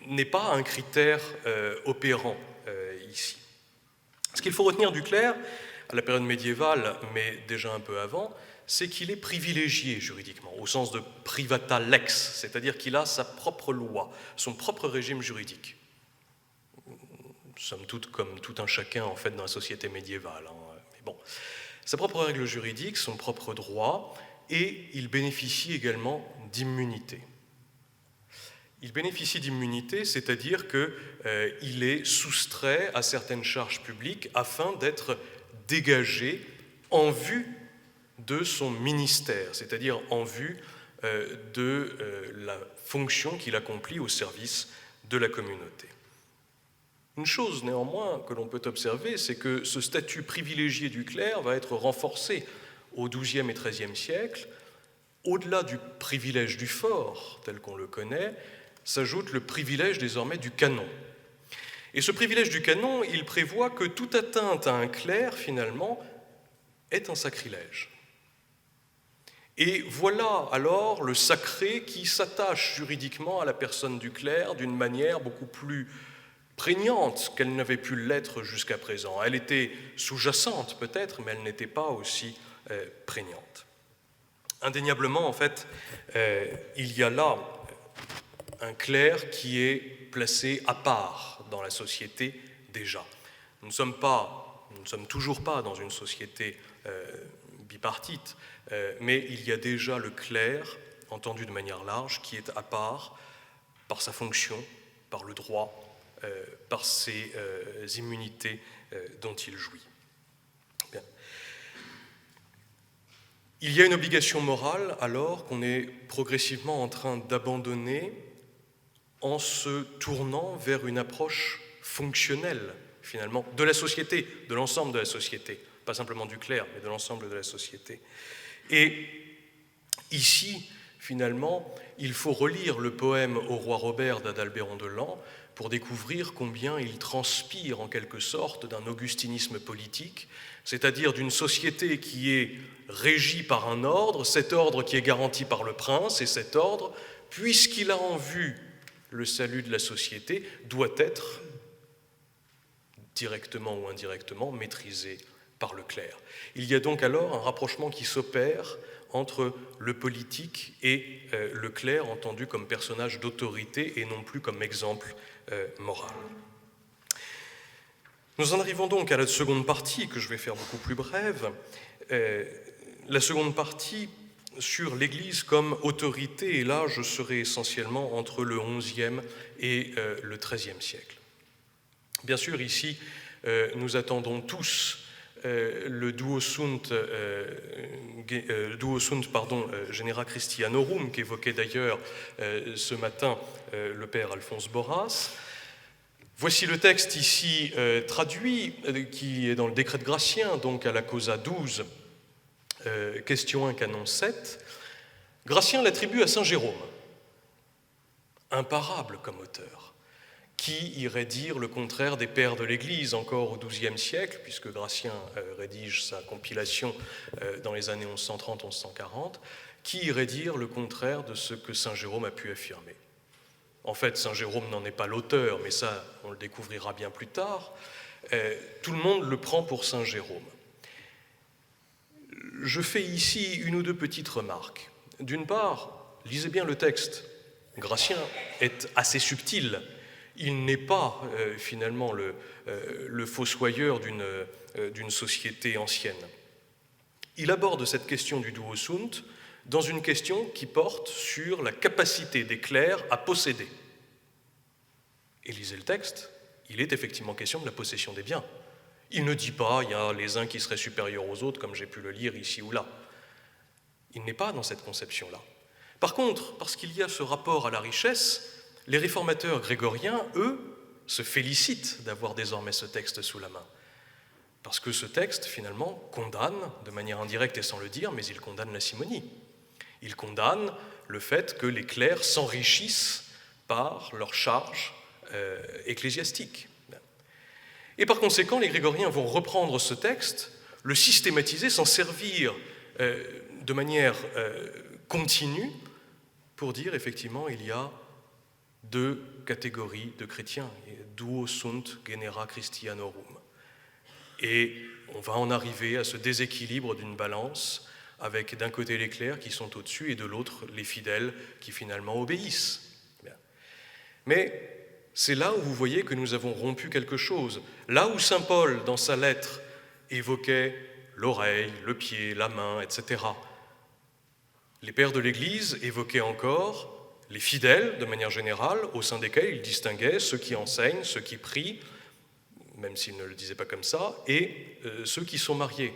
n'est pas un critère opérant ici. Ce qu'il faut retenir du clerc, à la période médiévale, mais déjà un peu avant, c'est qu'il est privilégié juridiquement, au sens de privata lex, c'est-à-dire qu'il a sa propre loi, son propre régime juridique. Somme toute comme tout un chacun en fait dans la société médiévale. Mais bon, sa propre règle juridique, son propre droit, et il bénéficie également d'immunité. Il bénéficie d'immunité, c'est-à-dire qu'il est soustrait à certaines charges publiques afin d'être dégagé en vue de son ministère, c'est-à-dire en vue de la fonction qu'il accomplit au service de la communauté. Une chose néanmoins que l'on peut observer, c'est que ce statut privilégié du clerc va être renforcé au XIIe et XIIIe siècle. Au-delà du privilège du fort, tel qu'on le connaît, s'ajoute le privilège désormais du canon. Et ce privilège du canon, il prévoit que toute atteinte à un clerc, finalement, est un sacrilège. Et voilà alors le sacré qui s'attache juridiquement à la personne du clerc d'une manière beaucoup plus prégnante qu'elle n'avait pu l'être jusqu'à présent. Elle était sous-jacente peut-être, mais elle n'était pas aussi prégnante. Indéniablement, en fait, il y a là un clerc qui est placé à part dans la société déjà. Nous ne sommes toujours pas dans une société bipartite, mais il y a déjà le clerc, entendu de manière large, qui est à part par sa fonction, par le droit, par ses immunités dont il jouit. Bien. Il y a une obligation morale, alors, qu'on est progressivement en train d'abandonner en se tournant vers une approche fonctionnelle, finalement, de la société, de l'ensemble de la société, pas simplement du clerc, mais de l'ensemble de la société. Et ici, finalement, il faut relire le poème Au roi Robert d'Adalbéron de Laon pour découvrir combien il transpire en quelque sorte d'un augustinisme politique, c'est-à-dire d'une société qui est régie par un ordre, cet ordre qui est garanti par le prince, et cet ordre, puisqu'il a en vue le salut de la société, doit être, directement ou indirectement, maîtrisé par le clerc. Il y a donc alors un rapprochement qui s'opère entre le politique et le clerc, entendu comme personnage d'autorité et non plus comme exemple moral. Nous en arrivons donc à la seconde partie, que je vais faire beaucoup plus brève, la seconde partie sur l'Église comme autorité, et là je serai essentiellement entre le XIe et le XIIIe siècle. Bien sûr, ici, nous attendons tous le duo sunt Genera Christianorum, qu'évoquait d'ailleurs ce matin le père Alphonse Borras. Voici le texte ici traduit, qui est dans le décret de Gratien, donc à la causa 12, question 1, canon 7. Gratien l'attribue à saint Jérôme, imparable comme auteur. Qui irait dire le contraire des pères de l'Église encore au XIIe siècle, puisque Gratien rédige sa compilation dans les années 1130-1140, qui irait dire le contraire de ce que saint Jérôme a pu affirmer? En fait, saint Jérôme n'en est pas l'auteur, mais ça, on le découvrira bien plus tard. Tout le monde le prend pour saint Jérôme. Je fais ici une ou deux petites remarques. D'une part, lisez bien le texte. Gratien est assez subtil. Il n'est pas finalement le fossoyeur d'une société ancienne. Il aborde cette question du duo sunt dans une question qui porte sur la capacité des clercs à posséder. Et lisez le texte, il est effectivement question de la possession des biens. Il ne dit pas, il y a les uns qui seraient supérieurs aux autres, comme j'ai pu le lire ici ou là. Il n'est pas dans cette conception-là. Par contre, parce qu'il y a ce rapport à la richesse, les réformateurs grégoriens, eux, se félicitent d'avoir désormais ce texte sous la main. Parce que ce texte, finalement, condamne, de manière indirecte et sans le dire, mais il condamne la simonie. Il condamne le fait que les clercs s'enrichissent par leurs charges ecclésiastiques. Et par conséquent, les grégoriens vont reprendre ce texte, le systématiser, s'en servir de manière continue pour dire, effectivement, il y a deux catégories de chrétiens, duo sunt genera Christianorum. Et on va en arriver à ce déséquilibre d'une balance avec d'un côté les clercs qui sont au-dessus et de l'autre les fidèles qui finalement obéissent. Mais c'est là où vous voyez que nous avons rompu quelque chose. Là où saint Paul, dans sa lettre, évoquait l'oreille, le pied, la main, etc., les pères de l'Église évoquaient encore les fidèles, de manière générale, au sein desquels ils distinguaient ceux qui enseignent, ceux qui prient, même s'ils ne le disaient pas comme ça, et ceux qui sont mariés.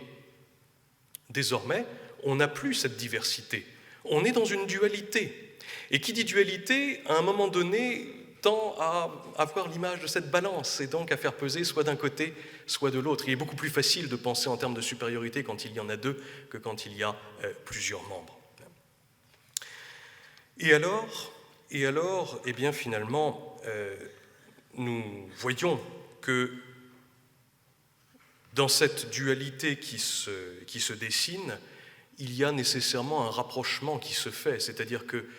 Désormais, on n'a plus cette diversité. On est dans une dualité. Et qui dit dualité, à un moment donné, tend à avoir l'image de cette balance, et donc à faire peser soit d'un côté, soit de l'autre. Il est beaucoup plus facile de penser en termes de supériorité quand il y en a deux que quand il y a plusieurs membres. Et alors, eh bien finalement, nous voyons que dans cette dualité qui se dessine, il y a nécessairement un rapprochement qui se fait, c'est-à-dire que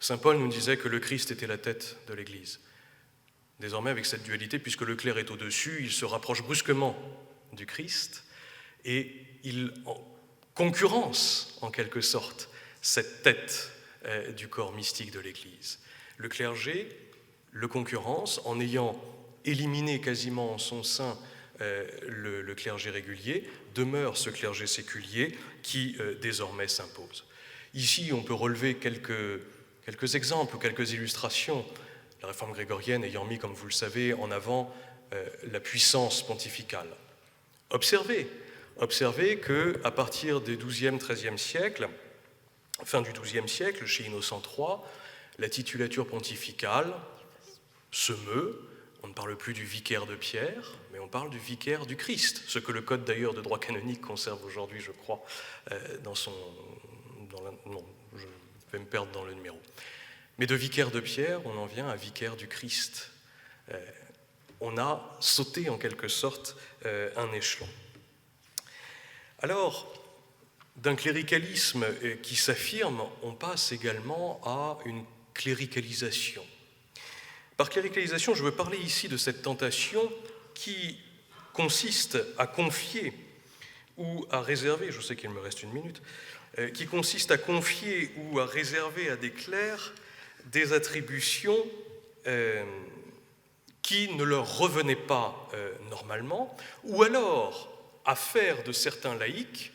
saint Paul nous disait que le Christ était la tête de l'Église. Désormais, avec cette dualité, puisque le clerc est au-dessus, il se rapproche brusquement du Christ et il concurrence, en quelque sorte, cette tête du corps mystique de l'Église. Le clergé le concurrence en ayant éliminé quasiment en son sein le clergé régulier, demeure ce clergé séculier qui désormais s'impose. Ici, on peut relever quelques exemples, quelques illustrations, la réforme grégorienne ayant mis, comme vous le savez, en avant la puissance pontificale. Observez qu'à partir des XIIe, XIIIe siècles, fin du XIIe siècle, chez Innocent III, la titulature pontificale se meut. On ne parle plus du vicaire de Pierre, mais on parle du vicaire du Christ, ce que le Code d'ailleurs de droit canonique conserve aujourd'hui, je crois, non, je vais me perdre dans le numéro. Mais de vicaire de Pierre, on en vient à vicaire du Christ. On a sauté en quelque sorte un échelon. Alors, d'un cléricalisme qui s'affirme, on passe également à une cléricalisation. Par cléricalisation, je veux parler ici de cette tentation qui consiste à confier ou à réserver, je sais qu'il me reste 1 minute, qui consiste à confier ou à réserver à des clercs des attributions qui ne leur revenaient pas normalement, ou alors à faire de certains laïcs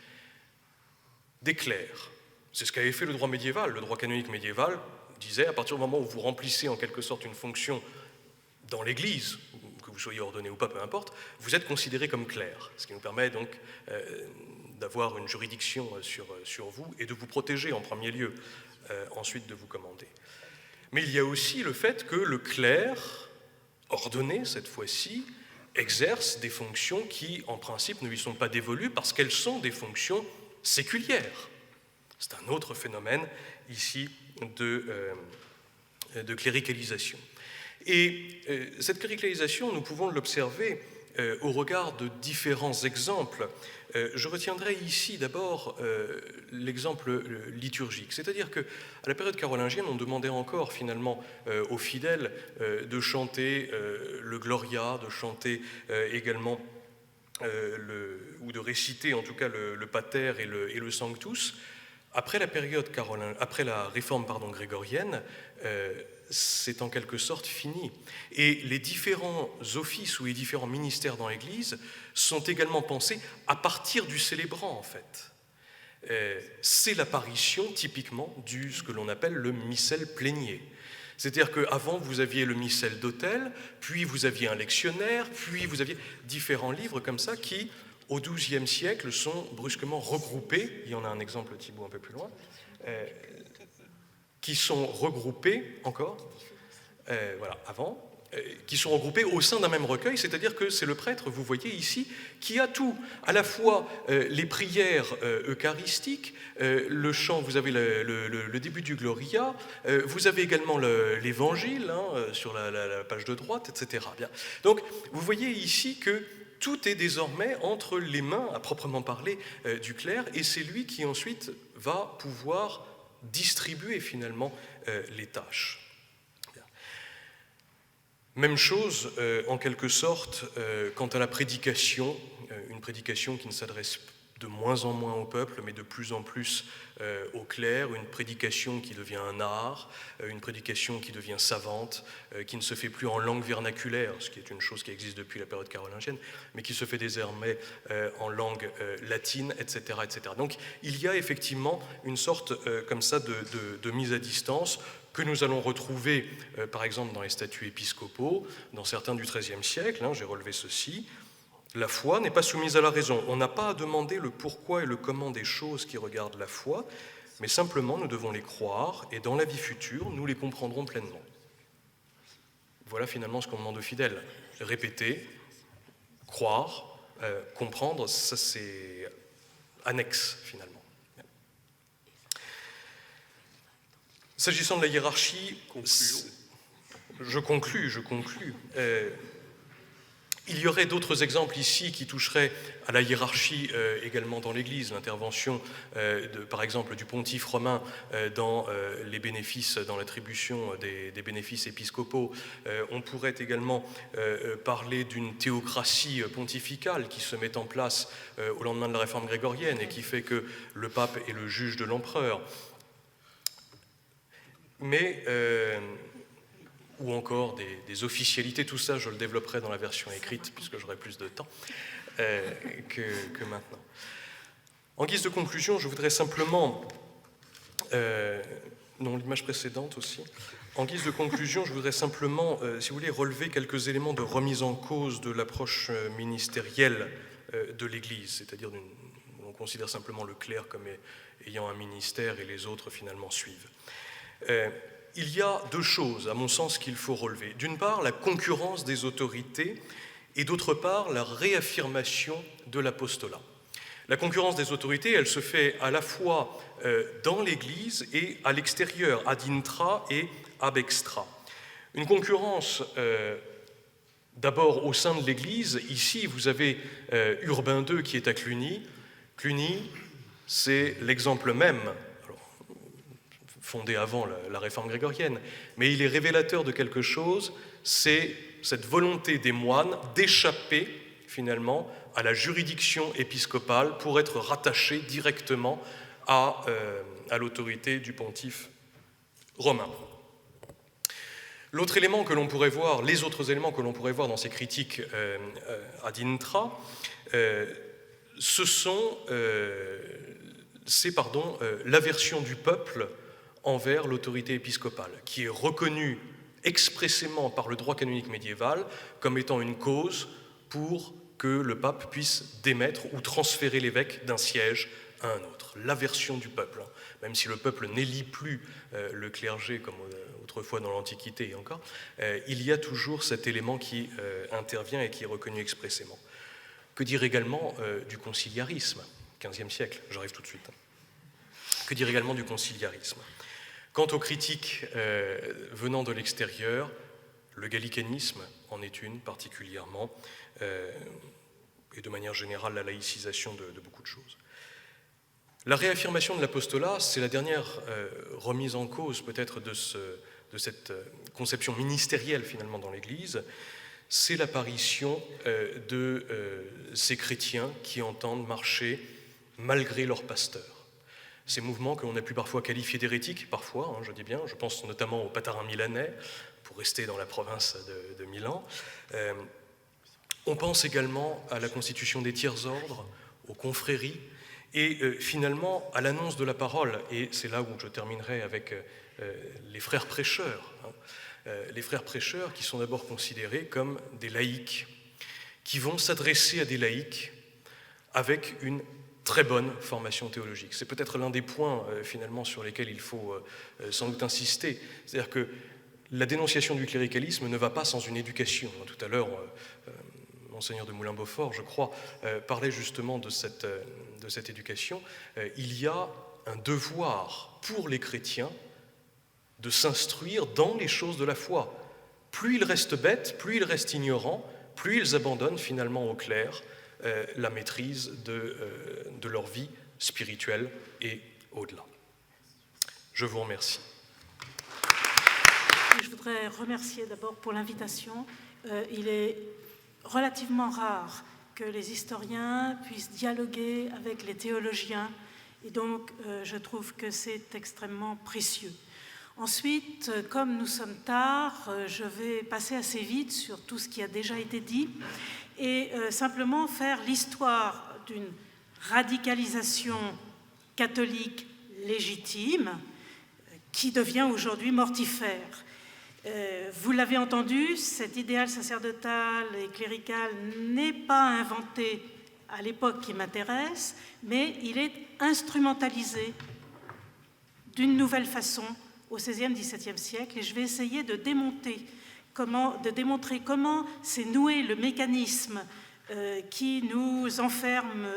des clercs. C'est ce qu'avait fait le droit médiéval. Le droit canonique médiéval disait, à partir du moment où vous remplissez en quelque sorte une fonction dans l'Église, que vous soyez ordonné ou pas, peu importe, vous êtes considéré comme clerc, ce qui nous permet donc d'avoir une juridiction sur vous et de vous protéger en premier lieu, ensuite de vous commander. Mais il y a aussi le fait que le clerc, ordonné cette fois-ci, exerce des fonctions qui, en principe, ne lui sont pas dévolues parce qu'elles sont des fonctions séculières. C'est un autre phénomène ici de cléricalisation. Et cette cléricalisation, nous pouvons l'observer au regard de différents exemples. Je retiendrai ici d'abord l'exemple liturgique, c'est-à-dire qu'à la période carolingienne, on demandait encore finalement aux fidèles de chanter le Gloria, de chanter également ou de réciter en tout cas le Pater et le Sanctus. Après la réforme grégorienne, c'est en quelque sorte fini. Et les différents offices ou les différents ministères dans l'Église sont également pensés à partir du célébrant, en fait. C'est l'apparition typiquement ce que l'on appelle le missel plénier. C'est-à-dire qu'avant, vous aviez le missel d'autel, puis vous aviez un lectionnaire, puis vous aviez différents livres comme ça qui, au XIIe siècle, sont brusquement regroupés. Il y en a un exemple, Thibaut, un peu plus loin. Qui sont regroupés qui sont regroupés au sein d'un même recueil, c'est-à-dire que c'est le prêtre, vous voyez ici, qui a tout, à la fois les prières eucharistiques, le chant, vous avez le début du Gloria, vous avez également l'évangile sur la page de droite, etc. Bien. Donc, vous voyez ici que tout est désormais entre les mains, à proprement parler, du clerc, et c'est lui qui ensuite va pouvoir distribuer finalement les tâches. Bien. Même chose, en quelque sorte, quant à la prédication, une prédication qui ne s'adresse de moins en moins au peuple, mais de plus en plus aux clercs, une prédication qui devient un art, une prédication qui devient savante, qui ne se fait plus en langue vernaculaire, ce qui est une chose qui existe depuis la période carolingienne, mais qui se fait désormais en langue latine, etc., etc. Donc il y a effectivement une sorte comme ça de mise à distance que nous allons retrouver par exemple dans les statuts épiscopaux, dans certains du XIIIe siècle, j'ai relevé ceci. La foi n'est pas soumise à la raison. On n'a pas à demander le pourquoi et le comment des choses qui regardent la foi, mais simplement nous devons les croire et dans la vie future, nous les comprendrons pleinement. Voilà finalement ce qu'on demande aux fidèles. Répéter, croire, comprendre, ça c'est annexe finalement. S'agissant de la hiérarchie, je conclus. Il y aurait d'autres exemples ici qui toucheraient à la hiérarchie également dans l'Église, l'intervention par exemple du pontife romain dans les bénéfices, dans l'attribution des bénéfices épiscopaux. On pourrait également parler d'une théocratie pontificale qui se met en place au lendemain de la réforme grégorienne et qui fait que le pape est le juge de l'empereur. Mais ou encore des officialités, tout ça je le développerai dans la version écrite puisque j'aurai plus de temps que maintenant. En guise de conclusion, je voudrais simplement, l'image précédente aussi, en guise de conclusion, je voudrais simplement, si vous voulez, relever quelques éléments de remise en cause de l'approche ministérielle de l'Église, c'est-à-dire on considère simplement le clerc comme ayant un ministère et les autres finalement suivent. il y a deux choses, à mon sens, qu'il faut relever. D'une part, la concurrence des autorités, et d'autre part, la réaffirmation de l'apostolat. La concurrence des autorités, elle se fait à la fois dans l'Église et à l'extérieur, ad intra et ab extra. Une concurrence d'abord au sein de l'Église. Ici, vous avez Urbain II qui est à Cluny. Cluny, c'est l'exemple même, fondé avant la réforme grégorienne, mais il est révélateur de quelque chose, c'est cette volonté des moines d'échapper finalement à la juridiction épiscopale pour être rattachés directement à l'autorité du pontife romain. L'autre élément que l'on pourrait voir, les autres éléments que l'on pourrait voir dans ces critiques ad intra, c'est l'aversion du peuple envers l'autorité épiscopale, qui est reconnue expressément par le droit canonique médiéval comme étant une cause pour que le pape puisse démettre ou transférer l'évêque d'un siège à un autre. L'aversion du peuple, même si le peuple n'élit plus le clergé comme autrefois dans l'Antiquité encore, il y a toujours cet élément qui intervient et qui est reconnu expressément. Que dire également du conciliarisme, 15e siècle, j'arrive tout de suite. Que dire également du conciliarisme? Quant aux critiques venant de l'extérieur, le gallicanisme en est une particulièrement, et de manière générale la laïcisation de beaucoup de choses. La réaffirmation de l'apostolat, c'est la dernière remise en cause peut-être de cette conception ministérielle finalement dans l'Église, c'est l'apparition de ces chrétiens qui entendent marcher malgré leur pasteur. Ces mouvements que l'on a pu parfois qualifier d'hérétiques, parfois, je dis bien, je pense notamment aux Patharins milanais, pour rester dans la province de Milan. On pense également à la constitution des tiers-ordres, aux confréries, et finalement à l'annonce de la parole, et c'est là où je terminerai avec les frères prêcheurs. Les frères prêcheurs qui sont d'abord considérés comme des laïcs, qui vont s'adresser à des laïcs avec une très bonne formation théologique. C'est peut-être l'un des points finalement sur lesquels il faut sans doute insister. C'est-à-dire que la dénonciation du cléricalisme ne va pas sans une éducation. Tout à l'heure, Monseigneur de Moulin-Beaufort, je crois, parlait justement de cette éducation. Il y a un devoir pour les chrétiens de s'instruire dans les choses de la foi. Plus ils restent bêtes, plus ils restent ignorants, plus ils abandonnent finalement au clerc la maîtrise de leur vie spirituelle et au-delà. Je vous remercie. Je voudrais remercier d'abord pour l'invitation. Il est relativement rare que les historiens puissent dialoguer avec les théologiens, et donc je trouve que c'est extrêmement précieux. Ensuite, comme nous sommes tard, je vais passer assez vite sur tout ce qui a déjà été dit et simplement faire l'histoire d'une radicalisation catholique légitime qui devient aujourd'hui mortifère. Vous l'avez entendu, cet idéal sacerdotal et clérical n'est pas inventé à l'époque qui m'intéresse, mais il est instrumentalisé d'une nouvelle façon au XVIe, XVIIe siècle, et je vais essayer de démontrer comment s'est noué le mécanisme qui nous enferme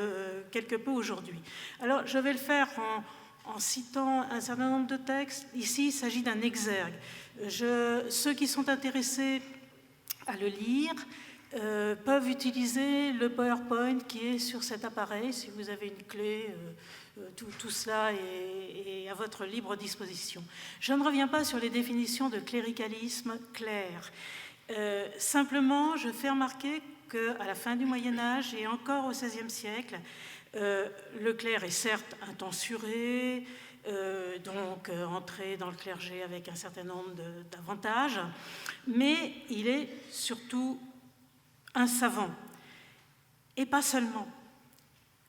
quelque peu aujourd'hui. Alors, je vais le faire en citant un certain nombre de textes. Ici, il s'agit d'un exergue. Ceux qui sont intéressés à le lire peuvent utiliser le PowerPoint qui est sur cet appareil. Si vous avez une clé, tout cela est à votre libre disposition. Je ne reviens pas sur les définitions de cléricalisme clair. Simplement, je fais remarquer qu'à la fin du Moyen-Âge et encore au XVIe siècle, le clerc est certes intensuré, donc entré dans le clergé avec un certain nombre d'avantages, mais il est surtout un savant. Et pas seulement.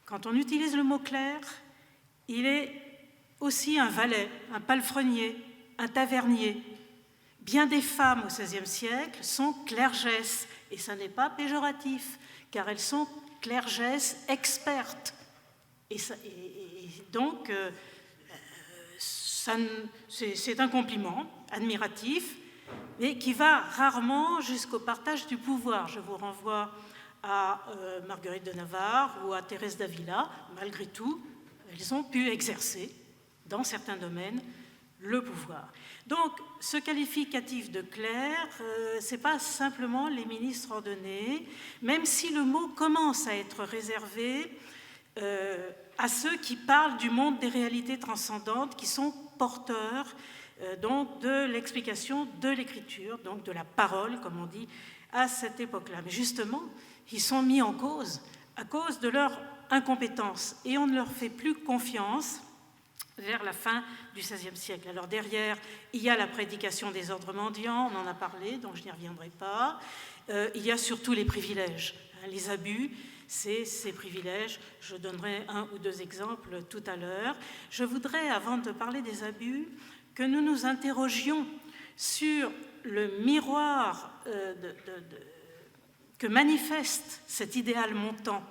Quand on utilise le mot clerc, il est aussi un valet, un palefrenier, un tavernier. Bien des femmes au XVIe siècle sont clergesses, et ça n'est pas péjoratif, car elles sont clergesses expertes. Et donc, c'est un compliment. admiratif, mais qui va rarement jusqu'au partage du pouvoir. Je vous renvoie à Marguerite de Navarre ou à Thérèse d'Avila. Malgré tout, elles ont pu exercer, dans certains domaines, le pouvoir. Donc, ce qualificatif de clerc, ce n'est pas simplement les ministres ordonnés, même si le mot commence à être réservé à ceux qui parlent du monde des réalités transcendantes, qui sont porteurs donc de l'explication de l'écriture, donc de la parole, comme on dit, à cette époque-là. Mais justement, ils sont mis en cause à cause de leur incompétence, et on ne leur fait plus confiance vers la fin du XVIe siècle. Alors derrière, il y a la prédication des ordres mendiants, on en a parlé, donc je n'y reviendrai pas. Il y a surtout les privilèges, les abus, c'est ces privilèges. Je donnerai un ou deux exemples tout à l'heure. Je voudrais, avant de parler des abus, que nous nous interrogions sur le miroir que manifeste cet idéal montant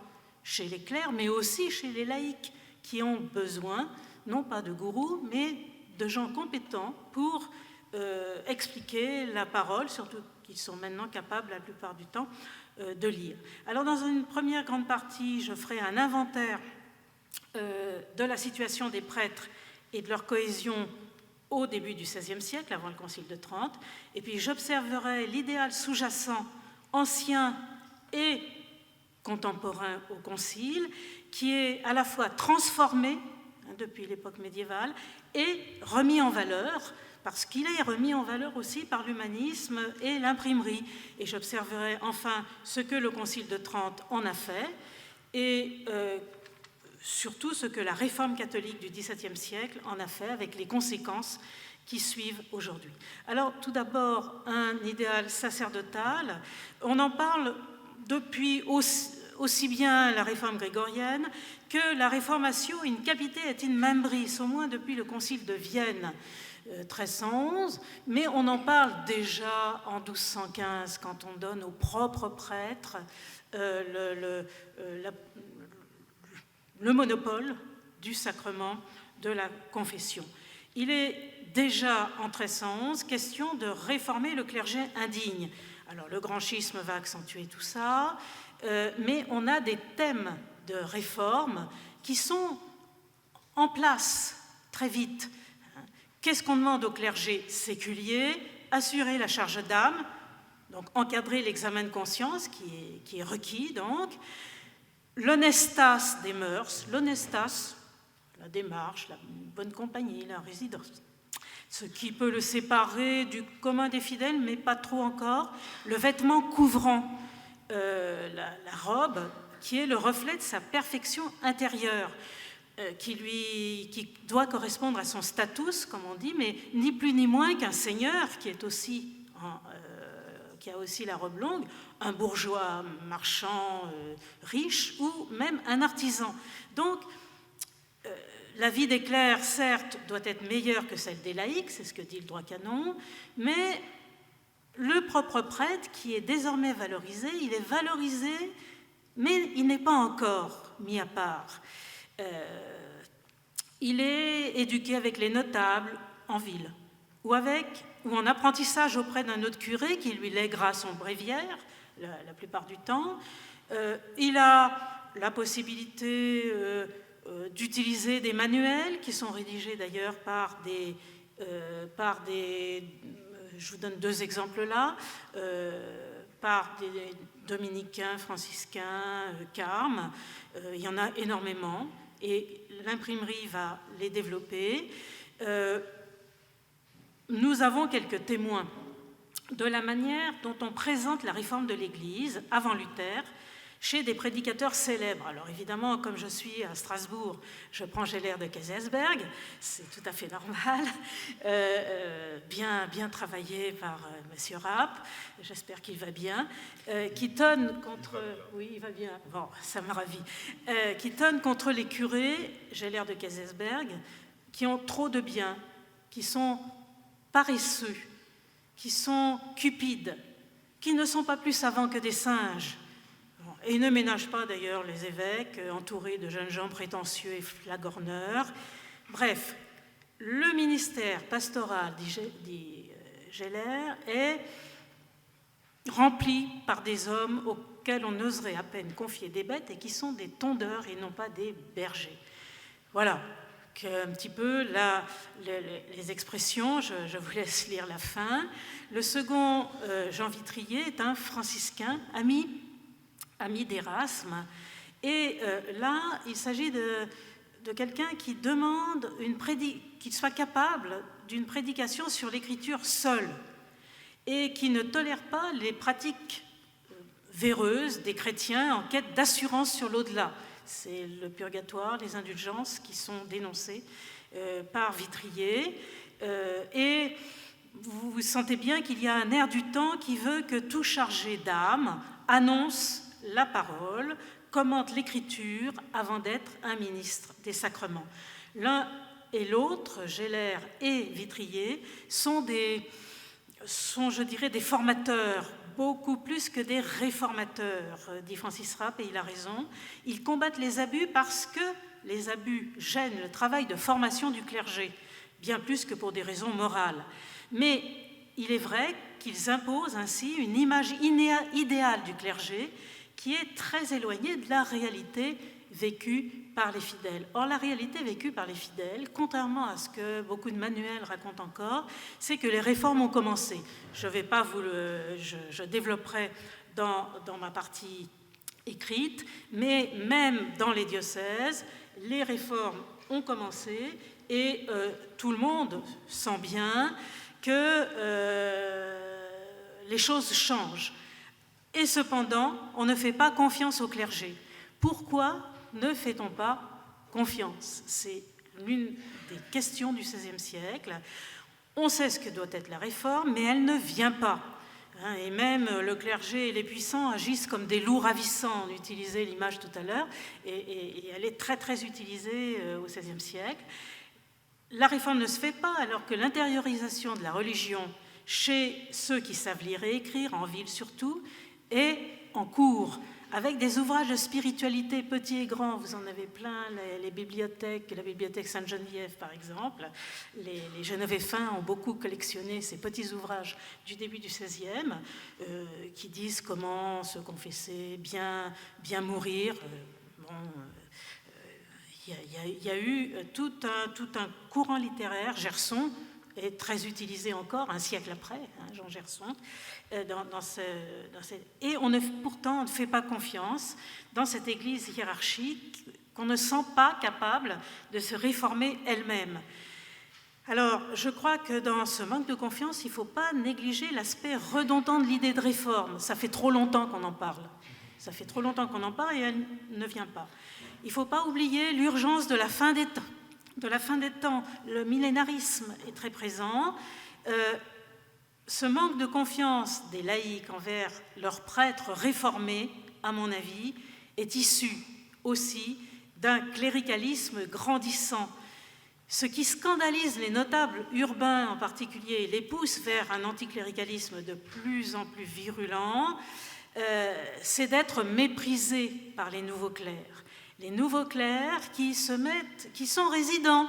chez les clercs, mais aussi chez les laïcs, qui ont besoin, non pas de gourous, mais de gens compétents pour expliquer la parole, surtout qu'ils sont maintenant capables, la plupart du temps, de lire. Alors, dans une première grande partie, je ferai un inventaire de la situation des prêtres et de leur cohésion au début du XVIe siècle, avant le Concile de Trente, et puis j'observerai l'idéal sous-jacent, ancien et contemporain au Concile, qui est à la fois transformé depuis l'époque médiévale et remis en valeur, parce qu'il est remis en valeur aussi par l'humanisme et l'imprimerie. Et j'observerai enfin ce que le Concile de Trente en a fait, et surtout ce que la réforme catholique du XVIIe siècle en a fait, avec les conséquences qui suivent aujourd'hui. Alors, tout d'abord, un idéal sacerdotal. On en parle depuis aussi bien la réforme grégorienne que la réformatio in capite et in membris, au moins depuis le Concile de Vienne, 1311, mais on en parle déjà en 1215, quand on donne aux propres prêtres le monopole du sacrement de la confession. Il est déjà en 1311 question de réformer le clergé indigne. Alors le grand schisme va accentuer tout ça, mais on a des thèmes de réforme qui sont en place très vite. Qu'est-ce qu'on demande au clergé séculier? Assurer la charge d'âme, donc encadrer l'examen de conscience qui est requis, donc l'honestas des mœurs, l'honestas, la démarche, la bonne compagnie, la résidence, ce qui peut le séparer du commun des fidèles, mais pas trop encore, le vêtement couvrant la robe, qui est le reflet de sa perfection intérieure, qui doit correspondre à son status, comme on dit, mais ni plus ni moins qu'un seigneur qui est aussi qui a aussi la robe longue, un bourgeois marchand riche ou même un artisan. Donc, la vie des clercs, certes, doit être meilleure que celle des laïcs, c'est ce que dit le droit canon, mais le propre prêtre, qui est désormais valorisé, il est valorisé, mais il n'est pas encore mis à part. Il est éduqué avec les notables en ville, ou en apprentissage auprès d'un autre curé qui lui lèguera son bréviaire, la plupart du temps. Il a la possibilité d'utiliser des manuels qui sont rédigés d'ailleurs par des je vous donne deux exemples là, par des dominicains, franciscains, carmes. Il y en a énormément et l'imprimerie va les développer. Nous avons quelques témoins de la manière dont on présente la réforme de l'Église avant Luther chez des prédicateurs célèbres. Alors évidemment, comme je suis à Strasbourg, je prends Gellert de Kaysersberg, c'est tout à fait normal, bien travaillé par M. Rapp, j'espère qu'il va bien, qui tonne contre... Oui, il va bien, bon, ça me ravit. Qui tonne contre les curés, Gellert de Kaysersberg, qui ont trop de biens, qui sont paresseux, qui sont cupides, qui ne sont pas plus savants que des singes. Et ils ne ménagent pas d'ailleurs les évêques, entourés de jeunes gens prétentieux et flagorneurs. Bref, le ministère pastoral, dit Geller est rempli par des hommes auxquels on oserait à peine confier des bêtes et qui sont des tondeurs et non pas des bergers. Voilà un petit peu les expressions, je vous laisse lire la fin. Le second, Jean Vitrier, est un franciscain, ami d'Érasme, et là, il s'agit de quelqu'un qui demande qu'il soit capable d'une prédication sur l'écriture seule et qui ne tolère pas les pratiques véreuses des chrétiens en quête d'assurance sur l'au-delà. C'est le purgatoire, les indulgences qui sont dénoncées par Vitrier. Et vous sentez bien qu'il y a un air du temps qui veut que tout chargé d'âme annonce la parole, commente l'écriture avant d'être un ministre des sacrements. L'un et l'autre, Geller et Vitrier, sont, je dirais, des formateurs, beaucoup plus que des réformateurs, dit Francis Rapp, et il a raison. Ils combattent les abus parce que les abus gênent le travail de formation du clergé, bien plus que pour des raisons morales. Mais il est vrai qu'ils imposent ainsi une image idéale du clergé qui est très éloignée de la réalité vécue par les fidèles. Or, la réalité vécue par les fidèles, contrairement à ce que beaucoup de manuels racontent encore, c'est que les réformes ont commencé. Je ne vais pas je développerai dans ma partie écrite, mais même dans les diocèses, les réformes ont commencé et tout le monde sent bien que les choses changent. Et cependant, on ne fait pas confiance au clergé. Pourquoi ne fait-on pas confiance? C'est l'une des questions du XVIe siècle. On sait ce que doit être la réforme, mais elle ne vient pas. Et même le clergé et les puissants agissent comme des loups ravissants. On utilisait l'image tout à l'heure, et elle est très très utilisée au XVIe siècle. La réforme ne se fait pas alors que l'intériorisation de la religion chez ceux qui savent lire et écrire, en ville surtout, est en cours, avec des ouvrages de spiritualité petits et grands. Vous en avez plein, les bibliothèques, la bibliothèque Sainte-Geneviève par exemple. Les Genevéfains ont beaucoup collectionné ces petits ouvrages du début du XVIe qui disent comment se confesser, bien mourir. Il y a eu tout un courant littéraire. Gerson est très utilisé encore, un siècle après, Jean Gerson, et pourtant on ne fait pas confiance dans cette Église hiérarchique qu'on ne sent pas capable de se réformer elle-même. Alors, je crois que dans ce manque de confiance, il ne faut pas négliger l'aspect redondant de l'idée de réforme. Ça fait trop longtemps qu'on en parle. Ça fait trop longtemps qu'on en parle et elle ne vient pas. Il ne faut pas oublier l'urgence de la fin des temps. Le millénarisme est très présent. Ce manque de confiance des laïcs envers leurs prêtres réformés, à mon avis, est issu aussi d'un cléricalisme grandissant. Ce qui scandalise les notables urbains en particulier et les pousse vers un anticléricalisme de plus en plus virulent, c'est d'être méprisés par les nouveaux clercs. Les nouveaux clercs qui sont résidents,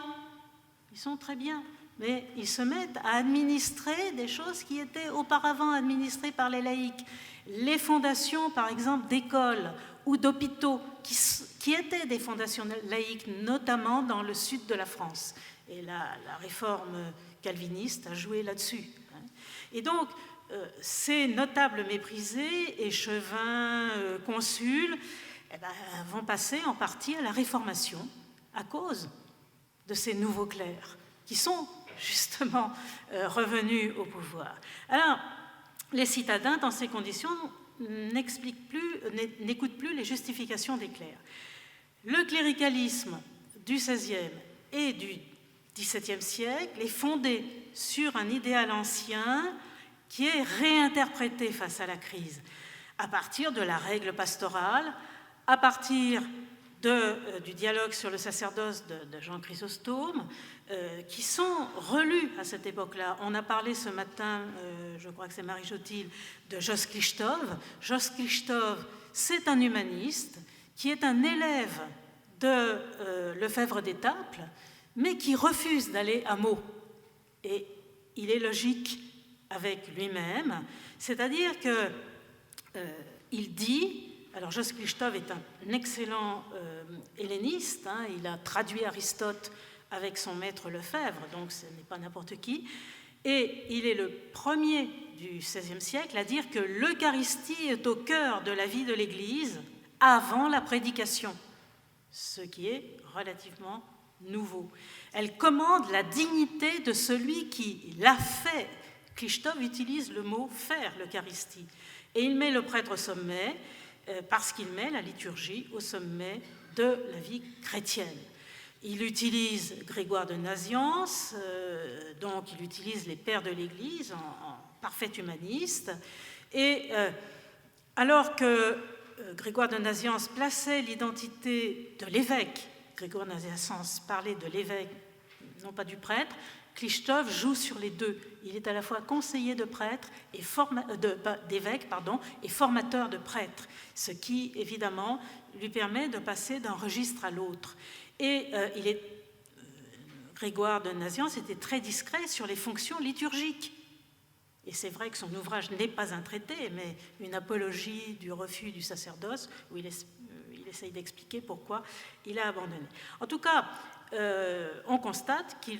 ils sont très bien, mais ils se mettent à administrer des choses qui étaient auparavant administrées par les laïcs. Les fondations, par exemple, d'écoles ou d'hôpitaux, qui étaient des fondations laïques, notamment dans le sud de la France. Et la réforme calviniste a joué là-dessus. Et donc, ces notables méprisés, échevins, consuls, vont passer en partie à la Réformation à cause de ces nouveaux clercs qui sont justement revenus au pouvoir. Alors, les citadins, dans ces conditions, n'écoutent plus les justifications des clercs. Le cléricalisme du XVIe et du XVIIe siècle est fondé sur un idéal ancien qui est réinterprété face à la crise, à partir de la règle pastorale, à partir du dialogue sur le sacerdoce de Jean Chrysostome, qui sont relus à cette époque-là. On a parlé ce matin, je crois que c'est Marie Jotil, de Jos Clichtov. Jos Clichtov, c'est un humaniste qui est un élève de Lefebvre d'Étaples, mais qui refuse d'aller à Meaux. Et il est logique avec lui-même, c'est-à-dire que il dit, alors Jos Klichtov est un excellent helléniste, hein, il a traduit Aristote avec son maître Lefebvre, donc ce n'est pas n'importe qui, et il est le premier du XVIe siècle à dire que l'Eucharistie est au cœur de la vie de l'Église avant la prédication, ce qui est relativement nouveau. Elle commande la dignité de celui qui l'a fait. Klichtov utilise le mot « faire » l'Eucharistie. Et il met le prêtre au sommet parce qu'il met la liturgie au sommet de la vie chrétienne. Il utilise Grégoire de Nazianze, donc il utilise les pères de l'Église en parfait humaniste. Et alors que Grégoire de Nazianze plaçait l'identité de l'évêque, Grégoire de Nazianze parlait de l'évêque, non pas du prêtre, Klichtov joue sur les deux. Il est à la fois conseiller de prêtre et d'évêque et formateur de prêtres, ce qui, évidemment, lui permet de passer d'un registre à l'autre. Et Grégoire de Nazianze était très discret sur les fonctions liturgiques. Et c'est vrai que son ouvrage n'est pas un traité, mais une apologie du refus du sacerdoce, où il essaye d'expliquer pourquoi il a abandonné. En tout cas, on constate qu'il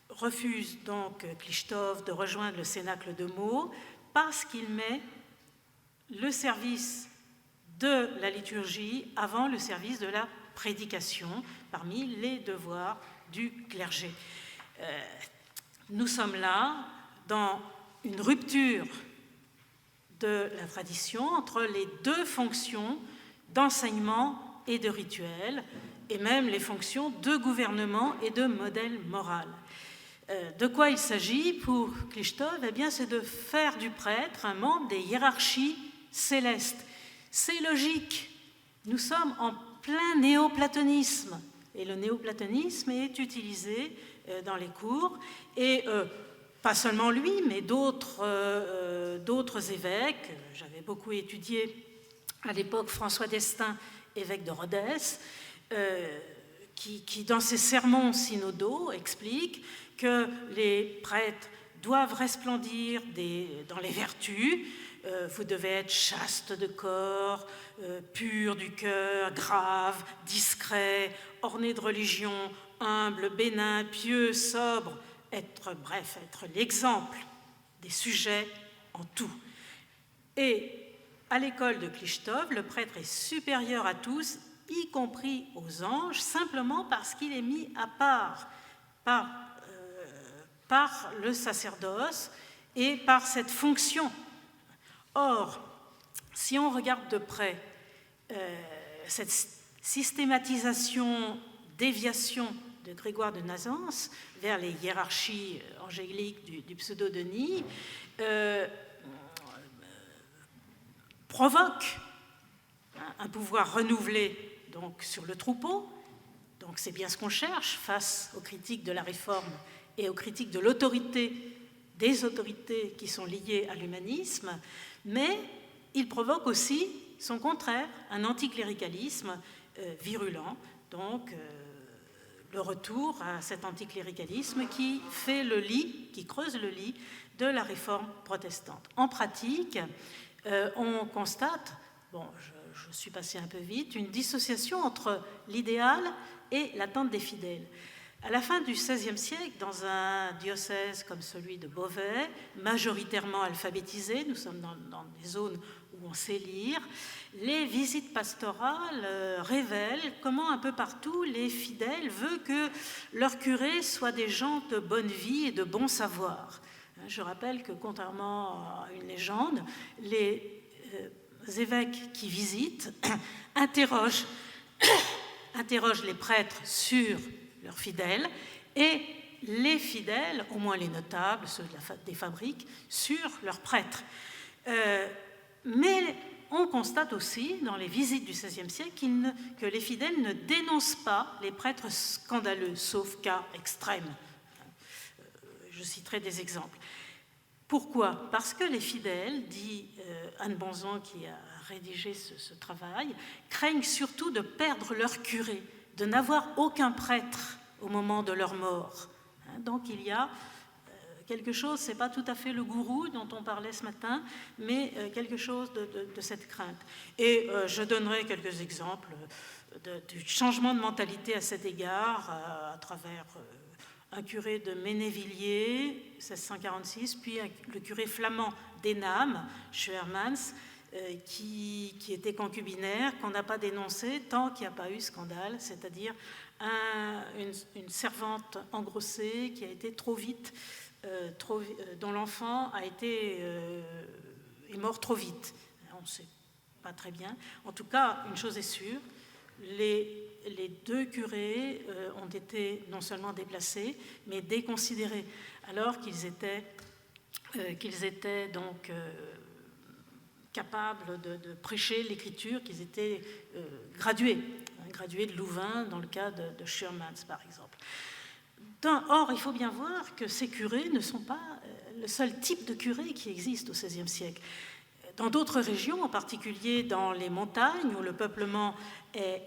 refuse donc Klichtov de rejoindre le Cénacle de Meaux parce qu'il met le service de la liturgie avant le service de la prédication parmi les devoirs du clergé. Nous sommes là dans une rupture de la tradition entre les deux fonctions d'enseignement et de rituel, et même les fonctions de gouvernement et de modèle moral. De quoi il s'agit pour Klichtov? Eh bien, c'est de faire du prêtre un membre des hiérarchies célestes. C'est logique. Nous sommes en plein néoplatonisme. Et le néoplatonisme est utilisé dans les cours. Et pas seulement lui, mais d'autres évêques. J'avais beaucoup étudié à l'époque François d'Estaing, évêque de Rodez, qui dans ses sermons synodaux explique que les prêtres doivent resplendir dans les vertus. Vous devez être chaste de corps, pur du cœur, grave, discret, orné de religion, humble, bénin, pieux, sobre, être l'exemple des sujets en tout. Et à l'école de Klichtov, le prêtre est supérieur à tous, y compris aux anges, simplement parce qu'il est mis à part par le sacerdoce et par cette fonction. Or, si on regarde de près cette systématisation, déviation de Grégoire de Nazianze vers les hiérarchies angéliques du pseudo-Denis, provoque un pouvoir renouvelé donc, sur le troupeau. Donc c'est bien ce qu'on cherche face aux critiques de la Réforme et aux critiques de l'autorité, des autorités qui sont liées à l'humanisme, mais il provoque aussi son contraire, un anticléricalisme virulent, donc le retour à cet anticléricalisme qui fait le lit, qui creuse le lit de la Réforme protestante. En pratique, on constate, je suis passée un peu vite, une dissociation entre l'idéal et l'attente des fidèles. À la fin du XVIe siècle, dans un diocèse comme celui de Beauvais, majoritairement alphabétisé, nous sommes dans des zones où on sait lire, les visites pastorales révèlent comment un peu partout les fidèles veulent que leurs curés soient des gens de bonne vie et de bon savoir. Je rappelle que contrairement à une légende, les évêques qui visitent interrogent les prêtres sur leurs fidèles et les fidèles, au moins les notables, ceux des fabriques, sur leurs prêtres. Mais on constate aussi, dans les visites du XVIe siècle, que les fidèles ne dénoncent pas les prêtres scandaleux, sauf cas extrêmes. Je citerai des exemples. Pourquoi? Parce que les fidèles, dit Anne Bonzon qui a rédigé ce travail, craignent surtout de perdre leur curé, de n'avoir aucun prêtre au moment de leur mort. Donc il y a quelque chose, ce n'est pas tout à fait le gourou dont on parlait ce matin, mais quelque chose de cette crainte. Et je donnerai quelques exemples du changement de mentalité à cet égard, à travers un curé de Ménévilliers, 1646, puis le curé flamand d'Enam, Scheuermans, qui était concubinaire, qu'on n'a pas dénoncé tant qu'il n'y a pas eu scandale, c'est-à-dire une servante engrossée qui a été trop vite, dont l'enfant est mort trop vite. On ne sait pas très bien. En tout cas, une chose est sûre, les deux curés ont été non seulement déplacés, mais déconsidérés, alors qu'ils étaient donc capables de prêcher l'écriture, qu'ils étaient gradués de Louvain, dans le cas de Scheuermans, par exemple. Or, il faut bien voir que ces curés ne sont pas le seul type de curé qui existe au XVIe siècle. Dans d'autres régions, en particulier dans les montagnes, où le peuplement est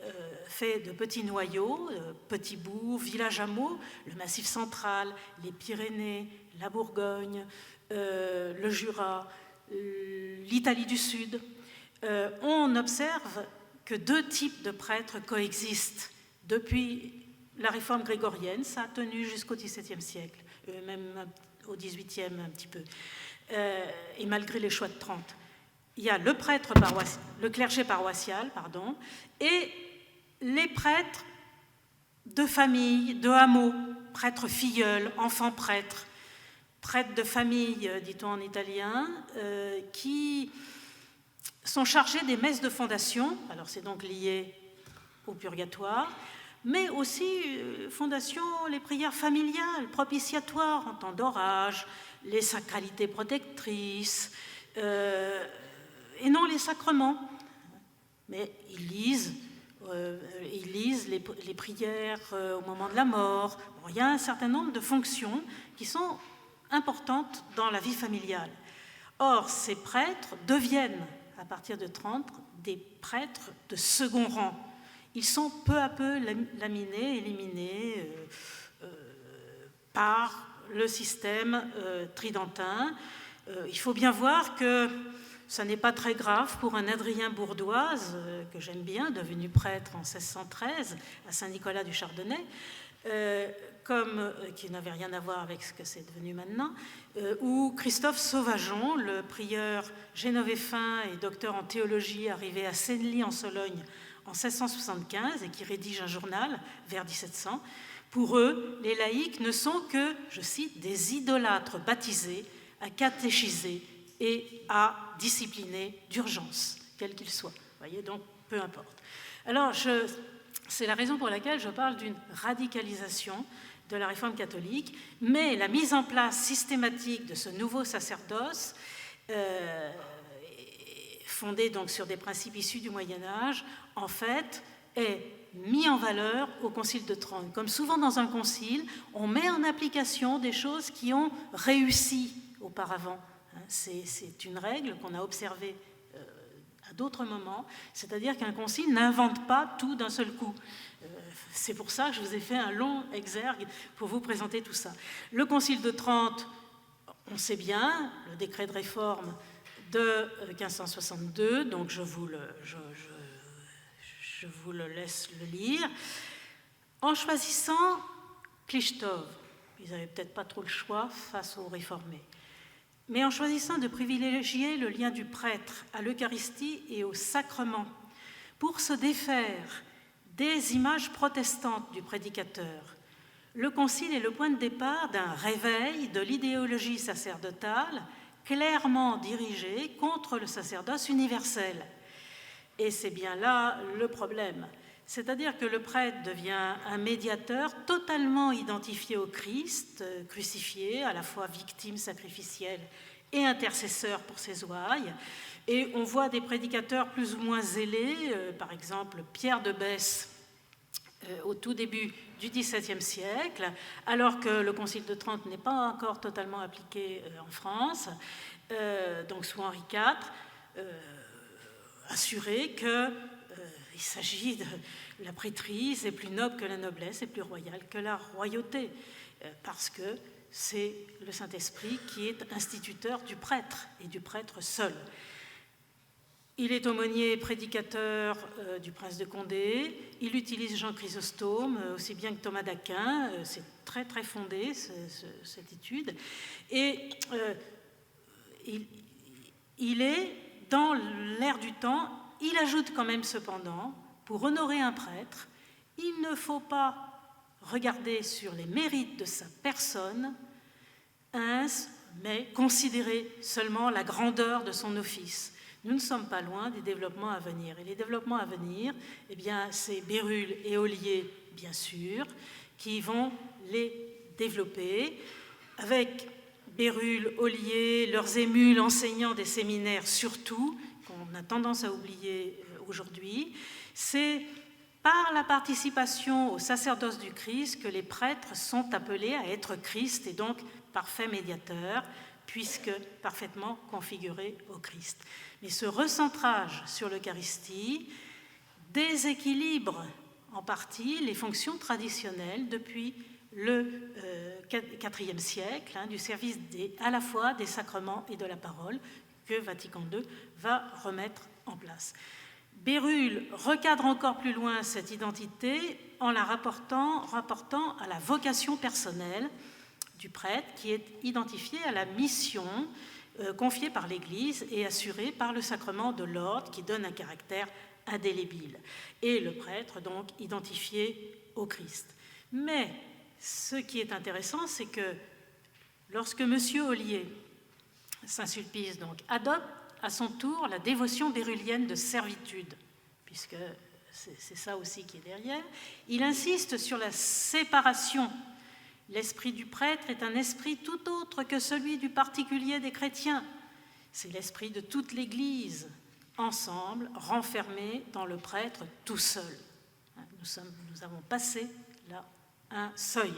fait de petits noyaux, petits bourgs, villages hameaux, le Massif central, les Pyrénées, la Bourgogne, le Jura, l'Italie du Sud, on observe que deux types de prêtres coexistent depuis la réforme grégorienne. Ça a tenu jusqu'au XVIIe siècle, même au XVIIIe un petit peu, et malgré les choix de Trente. Il y a le clergé paroissial, et les prêtres de famille, de hameau, prêtres filleuls, enfants prêtres, prêtres de famille, dit-on en italien, qui sont chargés des messes de fondation, alors c'est donc lié au purgatoire, mais aussi fondation, les prières familiales, propitiatoires en temps d'orage, les sacralités protectrices, et non les sacrements. Mais ils lisent les prières au moment de la mort. Bon, il y a un certain nombre de fonctions qui sont importantes dans la vie familiale. Or, ces prêtres deviennent, à partir de Trente, des prêtres de second rang. Ils sont peu à peu éliminés par le système tridentin. Il faut bien voir que ça n'est pas très grave pour un Adrien Bourdoise, que j'aime bien, devenu prêtre en 1613 à Saint-Nicolas du Chardonnay, qui n'avait rien à voir avec ce que c'est devenu maintenant, ou Christophe Sauvageon, le prieur génovéfin et docteur en théologie arrivé à Senlis en Sologne en 1675 et qui rédige un journal vers 1700. Pour eux, les laïcs ne sont que, je cite, des idolâtres baptisés à catéchiser et à discipliner d'urgence, quel qu'il soit. Vous voyez, donc peu importe. Alors, c'est la raison pour laquelle je parle d'une radicalisation de la réforme catholique, mais la mise en place systématique de ce nouveau sacerdoce, fondé donc sur des principes issus du Moyen-Âge, en fait, est mis en valeur au Concile de Trente. Comme souvent dans un concile, on met en application des choses qui ont réussi auparavant. C'est une règle qu'on a observée à d'autres moments, c'est-à-dire qu'un concile n'invente pas tout d'un seul coup. C'est pour ça que je vous ai fait un long exergue pour vous présenter tout ça. Le Concile de Trente, on sait bien, le décret de réforme de 1562, donc je vous le laisse le lire, en choisissant Klichtov. Ils n'avaient peut-être pas trop le choix face aux réformés. Mais en choisissant de privilégier le lien du prêtre à l'Eucharistie et au sacrement pour se défaire des images protestantes du prédicateur, le Concile est le point de départ d'un réveil de l'idéologie sacerdotale clairement dirigée contre le sacerdoce universel. Et c'est bien là le problème. C'est-à-dire que le prêtre devient un médiateur totalement identifié au Christ, crucifié, à la fois victime sacrificielle et intercesseur pour ses ouailles. Et on voit des prédicateurs plus ou moins zélés, par exemple Pierre de Besse, au tout début du XVIIe siècle, alors que le Concile de Trente n'est pas encore totalement appliqué en France, donc sous Henri IV, assurer qu'il s'agit de la prêtrise est plus noble que la noblesse et plus royale que la royauté, parce que c'est le Saint-Esprit qui est instituteur du prêtre, et du prêtre seul. Il est aumônier et prédicateur du prince de Condé. Il utilise Jean Chrysostome, aussi bien que Thomas d'Aquin. C'est très très fondé, cette étude. Et il est dans l'air du temps. Il ajoute quand même cependant, pour honorer un prêtre, il ne faut pas regarder sur les mérites de sa personne, mais considérer seulement la grandeur de son office. Nous ne sommes pas loin des développements à venir. Et les développements à venir, eh bien, c'est Bérulle et Ollier, bien sûr, qui vont les développer, avec Bérulle, Ollier, leurs émules enseignants des séminaires surtout, qu'on a tendance à oublier aujourd'hui. C'est par la participation au sacerdoce du Christ que les prêtres sont appelés à être Christ et donc parfaits médiateurs, puisque parfaitement configurés au Christ. Mais ce recentrage sur l'Eucharistie déséquilibre en partie les fonctions traditionnelles depuis le IVe siècle, du service à la fois des sacrements et de la parole, que Vatican II va remettre en place. Bérulle recadre encore plus loin cette identité en la rapportant à la vocation personnelle du prêtre, qui est identifiée à la mission confiée par l'Église et assurée par le sacrement de l'ordre, qui donne un caractère indélébile. Et le prêtre, donc, identifié au Christ. Mais ce qui est intéressant, c'est que lorsque M. Ollier, Saint-Sulpice, donc, adopte à son tour la dévotion bérullienne de servitude, puisque c'est ça aussi qui est derrière, il insiste sur la séparation. L'esprit du prêtre est un esprit tout autre que celui du particulier des chrétiens. C'est l'esprit de toute l'Église, ensemble, renfermé dans le prêtre tout seul. Nous avons passé là un seuil.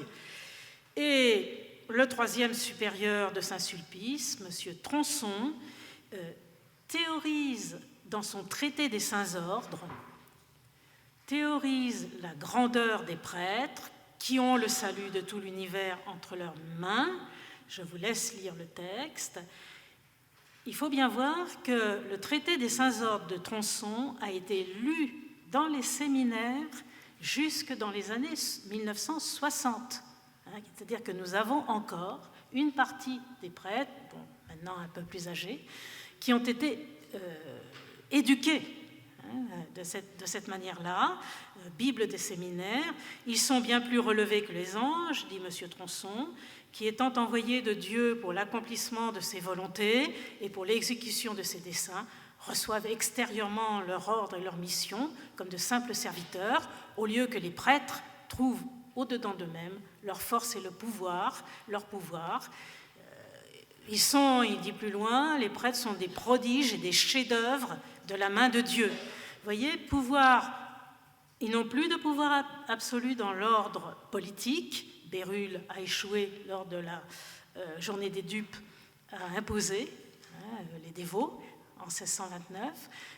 Et le troisième supérieur de Saint-Sulpice, M. Tronçon, théorise dans son traité des saints ordres, théorise la grandeur des prêtres qui ont le salut de tout l'univers entre leurs mains. Je vous laisse lire le texte. Il faut bien voir que le traité des saints ordres de Tronçon a été lu dans les séminaires jusque dans les années 1960. C'est-à-dire que nous avons encore une partie des prêtres, bon, maintenant un peu plus âgés, qui ont été éduqués de cette manière-là, Bible des séminaires. Ils sont bien plus relevés que les anges, dit M. Tronçon, qui étant envoyés de Dieu pour l'accomplissement de ses volontés et pour l'exécution de ses desseins, reçoivent extérieurement leur ordre et leur mission comme de simples serviteurs, au lieu que les prêtres trouvent au-dedans d'eux-mêmes leur force et leur pouvoir. Il dit plus loin, les prêtres sont des prodiges et des chefs-d'œuvre de la main de Dieu. Vous voyez, ils n'ont plus de pouvoir absolu dans l'ordre politique. Bérulle a échoué lors de la journée des dupes à imposer les dévots en 1629,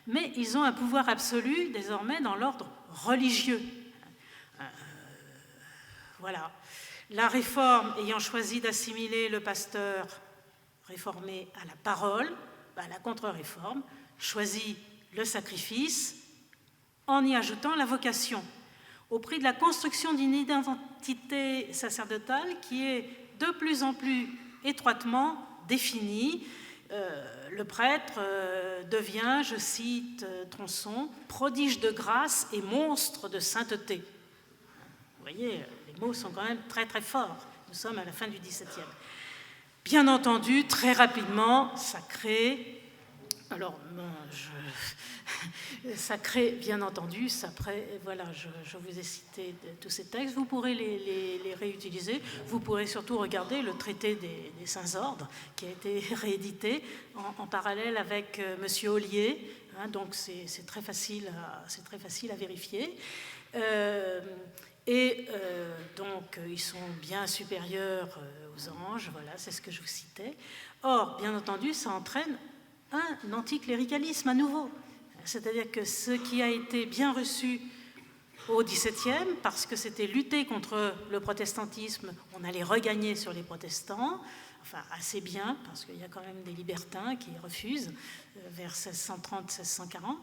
mais ils ont un pouvoir absolu désormais dans l'ordre religieux. Voilà. La Réforme ayant choisi d'assimiler le pasteur réformé à la parole, la Contre-Réforme choisit le sacrifice en y ajoutant la vocation, au prix de la construction d'une identité sacerdotale qui est de plus en plus étroitement définie. Le prêtre devient, je cite Tronçon, prodige de grâce et monstre de sainteté. Vous voyez, les mots sont quand même très très forts. Nous sommes à la fin du XVIIe. Bien entendu, très rapidement, ça crée... Alors, ça crée, bien entendu, voilà, je vous ai cité tous ces textes, vous pourrez les réutiliser, vous pourrez surtout regarder le traité des Saints Ordres, qui a été réédité en parallèle avec M. Ollier, donc c'est très facile à vérifier. Donc, ils sont bien supérieurs aux anges, voilà, c'est ce que je vous citais. Or, bien entendu, ça entraîne un anticléricalisme à nouveau. C'est-à-dire que ce qui a été bien reçu au XVIIe, parce que c'était lutter contre le protestantisme, on allait regagner sur les protestants, enfin assez bien, parce qu'il y a quand même des libertins qui refusent, vers 1630-1640,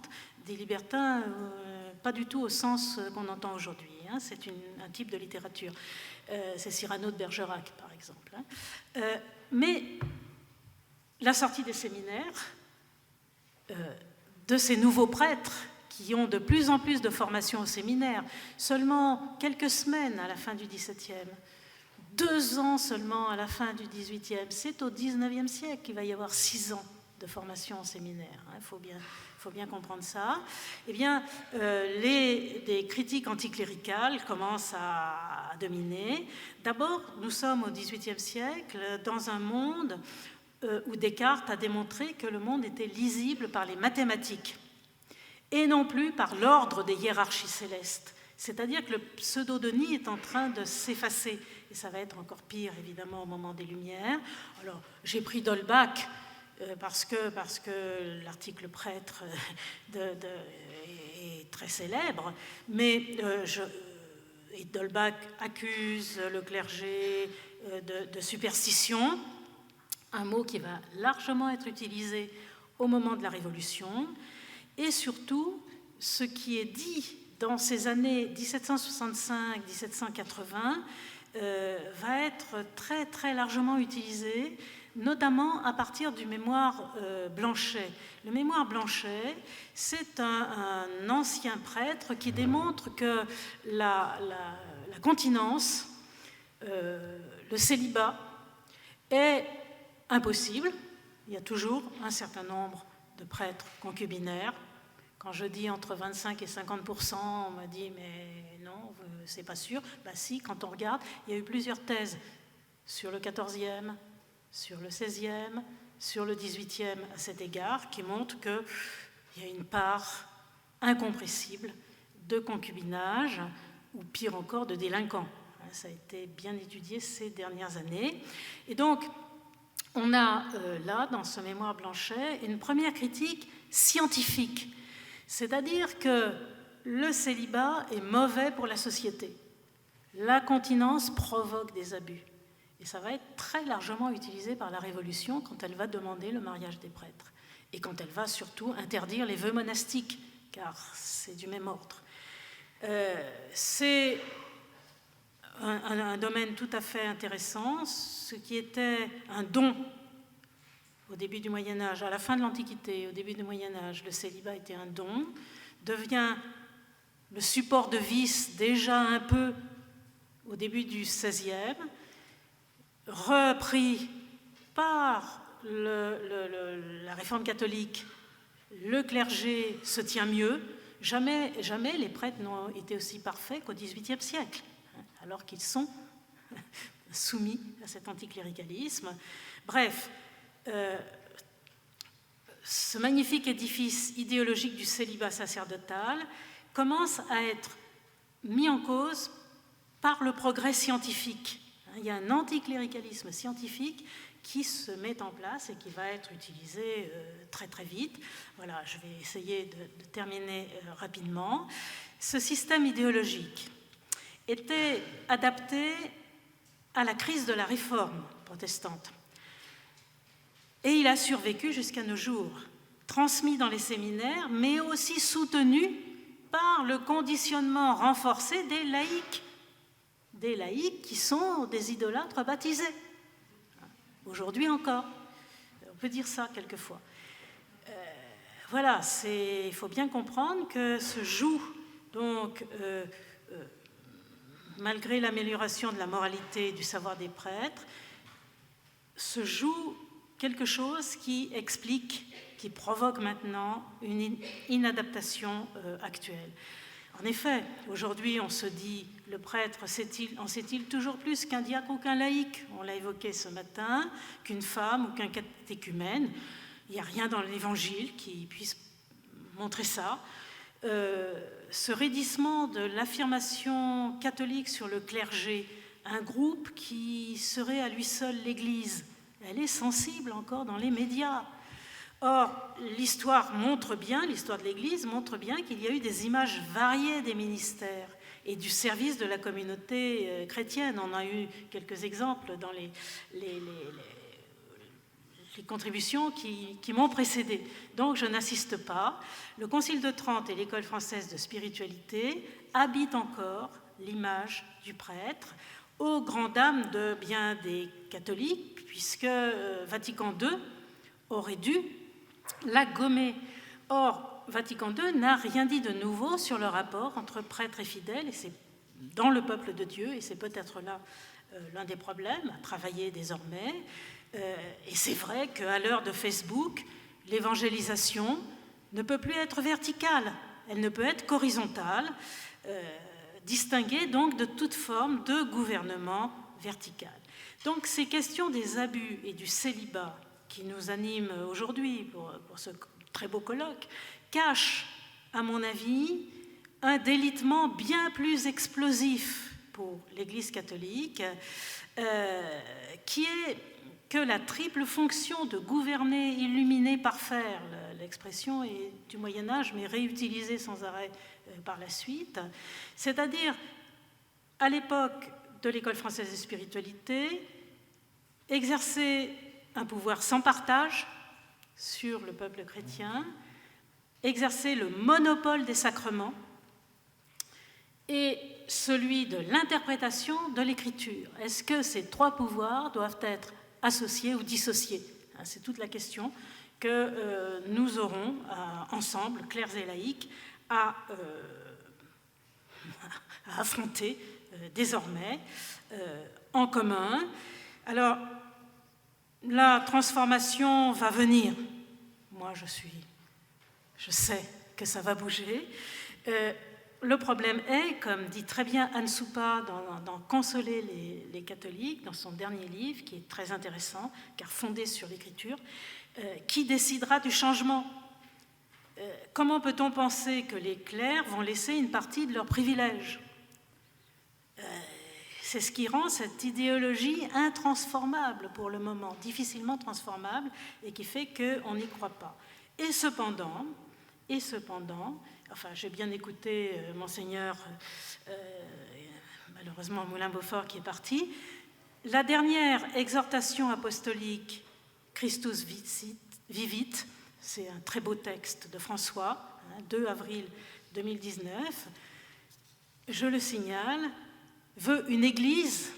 des libertins pas du tout au sens qu'on entend aujourd'hui, hein, c'est un type de littérature. C'est Cyrano de Bergerac, par exemple. Hein. Mais la sortie des séminaires, de ces nouveaux prêtres qui ont de plus en plus de formation au séminaire, seulement quelques semaines à la fin du XVIIe, 2 ans seulement à la fin du XVIIIe, c'est au XIXe siècle qu'il va y avoir 6 ans de formation au séminaire. Il faut bien comprendre ça. Eh bien, des critiques anticléricales commencent à dominer. D'abord, nous sommes au XVIIIe siècle dans un monde où Descartes a démontré que le monde était lisible par les mathématiques et non plus par l'ordre des hiérarchies célestes. C'est-à-dire que le pseudo-Denis est en train de s'effacer. Et ça va être encore pire, évidemment, au moment des Lumières. Alors, j'ai pris d'Holbach parce que l'article prêtre est très célèbre, mais d'Holbach accuse le clergé de superstition, un mot qui va largement être utilisé au moment de la Révolution, et surtout, ce qui est dit dans ces années 1765-1780 va être très, très largement utilisé, notamment à partir du mémoire Blanchet. Le mémoire Blanchet, c'est un ancien prêtre qui démontre que la continence, le célibat, est impossible. Il y a toujours un certain nombre de prêtres concubinaires. Quand je dis entre 25 et 50%, on m'a dit « mais non, c'est pas sûr ». Ben si, quand on regarde, il y a eu plusieurs thèses sur le XIVe, sur le XVIe, sur le XVIIIe à cet égard, qui montrent qu'il y a une part incompressible de concubinage, ou pire encore, de délinquants. Ça a été bien étudié ces dernières années. Et donc, on a là, dans ce mémoire Blanchet, une première critique scientifique, c'est-à-dire que le célibat est mauvais pour la société. La continence provoque des abus. Et ça va être très largement utilisé par la Révolution quand elle va demander le mariage des prêtres et quand elle va surtout interdire les vœux monastiques, car c'est du même ordre. C'est un domaine tout à fait intéressant. Ce qui était un don au début du Moyen-Âge, à la fin de l'Antiquité, au début du Moyen-Âge, le célibat était un don, devient le support de vice déjà un peu au début du XVIe, repris par la réforme catholique, le clergé se tient mieux. Jamais les prêtres n'ont été aussi parfaits qu'au XVIIIe siècle, alors qu'ils sont soumis à cet anticléricalisme. Bref, ce magnifique édifice idéologique du célibat sacerdotal commence à être mis en cause par le progrès scientifique. Il y a un anticléricalisme scientifique qui se met en place et qui va être utilisé très très vite. Voilà, je vais essayer de terminer rapidement. Ce système idéologique était adapté à la crise de la réforme protestante. Et il a survécu jusqu'à nos jours, transmis dans les séminaires, mais aussi soutenu par le conditionnement renforcé des laïcs qui sont des idolâtres baptisés. Aujourd'hui encore, on peut dire ça quelquefois. Voilà, il faut bien comprendre que se joue donc, malgré l'amélioration de la moralité et du savoir des prêtres, se joue quelque chose qui explique, qui provoque maintenant une inadaptation actuelle. En effet, aujourd'hui, on se dit, le prêtre en sait-il toujours plus qu'un diacre ou qu'un laïc? On l'a évoqué ce matin, qu'une femme ou qu'un catéchumène. Il n'y a rien dans l'Évangile qui puisse montrer ça. Ce raidissement de l'affirmation catholique sur le clergé, un groupe qui serait à lui seul l'Église, elle est sensible encore dans les médias. Or, l'histoire de l'Église montre bien qu'il y a eu des images variées des ministères et du service de la communauté chrétienne. On a eu quelques exemples dans les contributions qui m'ont précédé. Donc je n'insiste pas. Le Concile de Trente et l'École française de spiritualité habitent encore l'image du prêtre, aux grandes dames de bien des catholiques, puisque Vatican II aurait dû la gommer. Or, Vatican II n'a rien dit de nouveau sur le rapport entre prêtres et fidèles, et c'est dans le peuple de Dieu, et c'est peut-être là l'un des problèmes à travailler désormais. Et c'est vrai qu'à l'heure de Facebook, l'évangélisation ne peut plus être verticale, elle ne peut être qu'horizontale, distinguée donc de toute forme de gouvernement vertical. Donc ces questions des abus et du célibat qui nous animent aujourd'hui pour ce très beau colloque cachent, à mon avis, un délitement bien plus explosif pour l'Église catholique, qui est que la triple fonction de gouverner, illuminer, parfaire, l'expression est du Moyen-Âge, mais réutilisée sans arrêt par la suite, c'est-à-dire, à l'époque de l'École française de spiritualité, exercer un pouvoir sans partage sur le peuple chrétien, exercer le monopole des sacrements et celui de l'interprétation de l'Écriture. Est-ce que ces trois pouvoirs doivent être associés ou dissociés? C'est toute la question que nous aurons ensemble, clercs et laïcs, à affronter désormais en commun. Alors, la transformation va venir. Moi, je sais que ça va bouger. Le problème est, comme dit très bien Anne Soupa dans Consoler les catholiques, dans son dernier livre, qui est très intéressant, car fondé sur l'Écriture, qui décidera du changement? Comment peut-on penser que les clercs vont laisser une partie de leurs privilèges? C'est ce qui rend cette idéologie intransformable pour le moment, difficilement transformable, et qui fait qu'on n'y croit pas. Et cependant, enfin, j'ai bien écouté Monseigneur, malheureusement Moulin-Beaufort qui est parti, la dernière exhortation apostolique, Christus Vivit, c'est un très beau texte de François, 2 avril 2019, je le signale, veut une église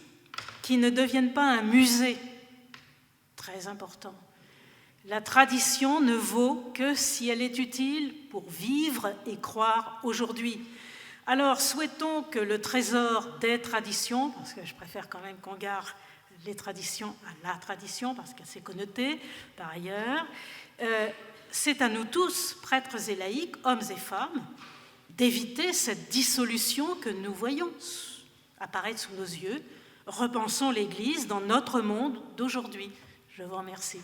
qui ne devienne pas un musée, très important. La tradition ne vaut que si elle est utile pour vivre et croire aujourd'hui. Alors, souhaitons que le trésor des traditions, parce que je préfère quand même qu'on garde les traditions à la tradition, parce que c'est connoté par ailleurs, c'est à nous tous, prêtres et laïcs, hommes et femmes, d'éviter cette dissolution que nous voyons apparaître sous nos yeux. Repensons l'Église dans notre monde d'aujourd'hui. Je vous remercie.